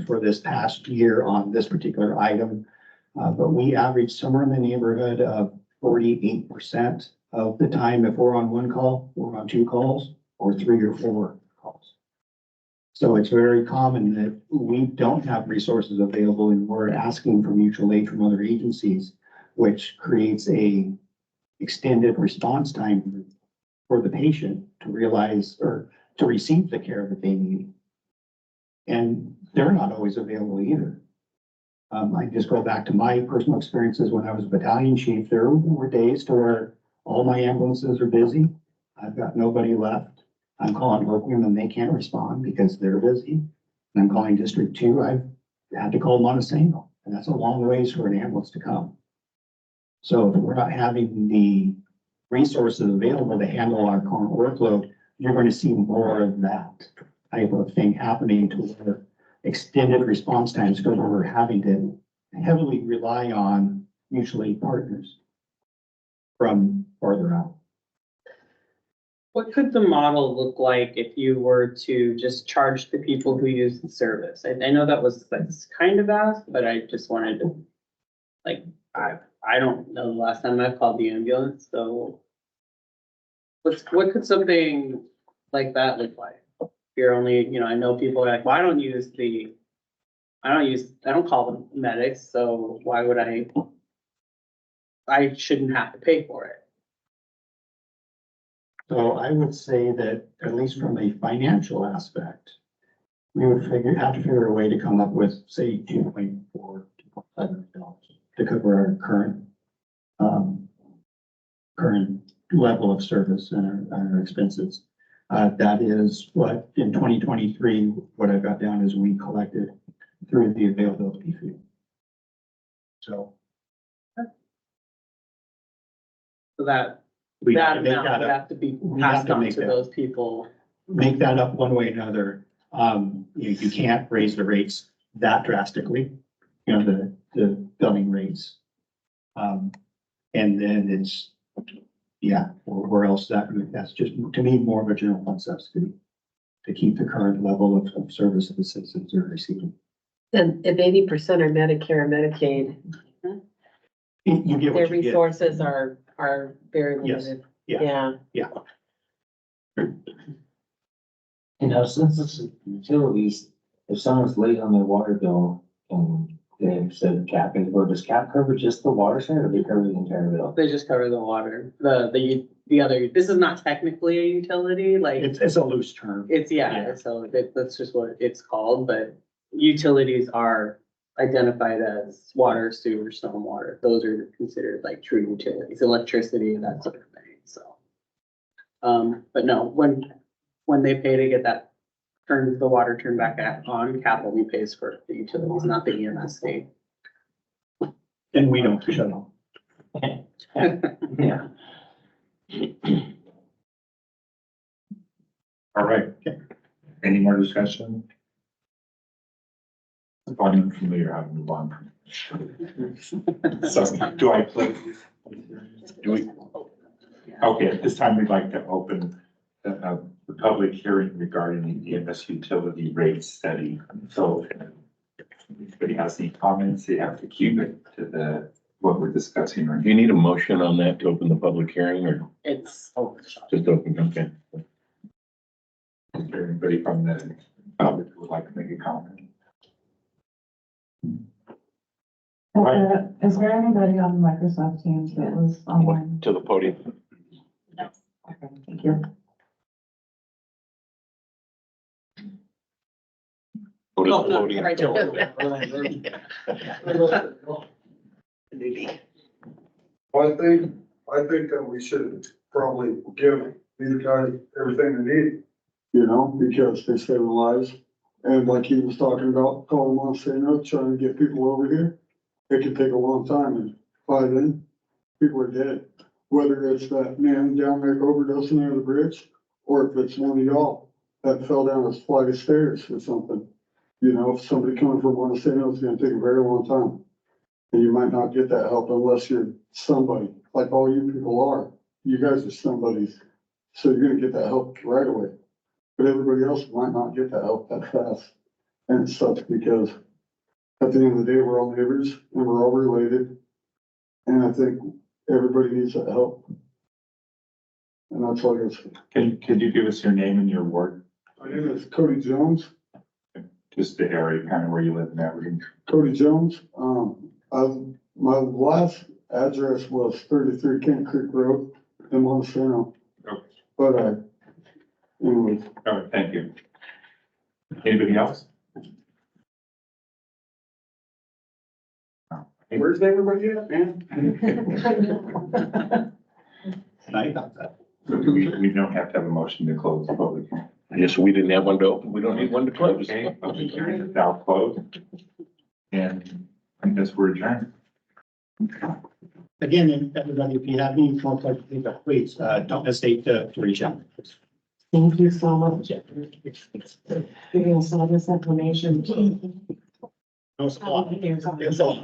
for this past year on this particular item, but we average somewhere in the neighborhood of 48% of the time. If we're on one call, we're on 2 calls or 3 or 4 calls. So it's very common that we don't have resources available and we're asking for mutual aid from other agencies, which creates a extended response time for the patient to realize or to receive the care that they need. And they're not always available either. I just go back to my personal experiences when I was a battalion chief. There were days to where all my ambulances are busy. I've got nobody left. I'm calling Oakland and they can't respond because they're busy. And I'm calling District 2. I've had to call Montesano, and that's a long ways for an ambulance to come. So if we're not having the resources available to handle our current workload, you're going to see more of that type of thing happening to where extended response times because we're having to heavily rely on mutual aid partners from farther out. What could the model look like if you were to just charge the people who use the service? I know that's kind of asked, but I just wanted to, I don't know the last time I called the ambulance, so what could something like that look like? You're only, I know people are like, well, I don't call them medics, so why would I shouldn't have to pay for it. So I would say that at least from a financial aspect, we would have to figure a way to come up with, say, $2.4, $2.5 million to cover our current level of service and our expenses. That is what in 2023, what I've got down is we collected through the availability fee. So that we that have to make amount that would up. have to be We have passed to on make to that. those people. Make that up one way or another. You can't raise the rates that drastically, the billing rates. And then it's, yeah, where else that's just, to me, more of a general fund subsidy to keep the current level of service that the citizens are receiving. And if 80% are Medicare and Medicaid, You get their what you get. resources are very Yes. limited. Yeah. Yeah. You know, since it's utilities, if someone's late on their water bill and they've said cap is, or does cap cover just the water side or they cover the entire bill? They just cover the water, the other, this is not technically a utility, like, It's a loose term. it's, yeah, so that's just what it's called, but utilities are identified as water, sewer, stormwater. Those are considered like true utilities, electricity and that sort of thing, so. But no, when they pay to get that the water turned back on, cap only pays for the utilities, not the EMS fee. And we don't shut off. Yeah. All right. Any more discussion? I'm unfamiliar how to move on. So do I close? Do we, Okay, at this time, we'd like to open the public hearing regarding the EMS utility rate study. So if anybody has any comments, they have to keep it to what we're discussing right do you need a motion on that to open the public hearing or It's, just open? Okay. Is there anybody from the public who would like to make a comment? Is there anybody on Microsoft Teams that was online? To the podium. Okay, thank you. Go to the Oh, no, podium. right I think that we should probably give these guys everything they need, you know, because they save lives. And like he was talking about, calling Monsanto, trying to get people over here, it could take a long time, and by then, people are dead. Whether it's that man down there overdosing under the bridge, or if it's one of y'all that fell down a flight of stairs or something. You know, if somebody coming from Monsanto, it's gonna take a very long time. And you might not get that help unless you're somebody, like all you people are. You guys are somebody's, so you're gonna get that help right away. But everybody else might not get that help that fast. And it sucks because at the end of the day, we're all neighbors and we're all related. And I think everybody needs that help. And that's all I guess. Could you give us your name and your ward? My name is Cody Jones. Just the area kind of where you live in that region. Cody Jones. My last address was 33 Kent Creek Road in Monsanto. Okay. But, anyways. All right, thank you. Anybody else? Where's everybody at, man? I got that. So we don't have to have a motion to close the public hearing. Yes, we didn't have one to open. We don't need one to close. Okay, public hearing is now closed. And I guess we're adjourned. Again, everybody, if you have any more questions, please, don't hesitate to reach out. Thank you so much. Yeah. Giving us all this information. It's a lot. It's a lot.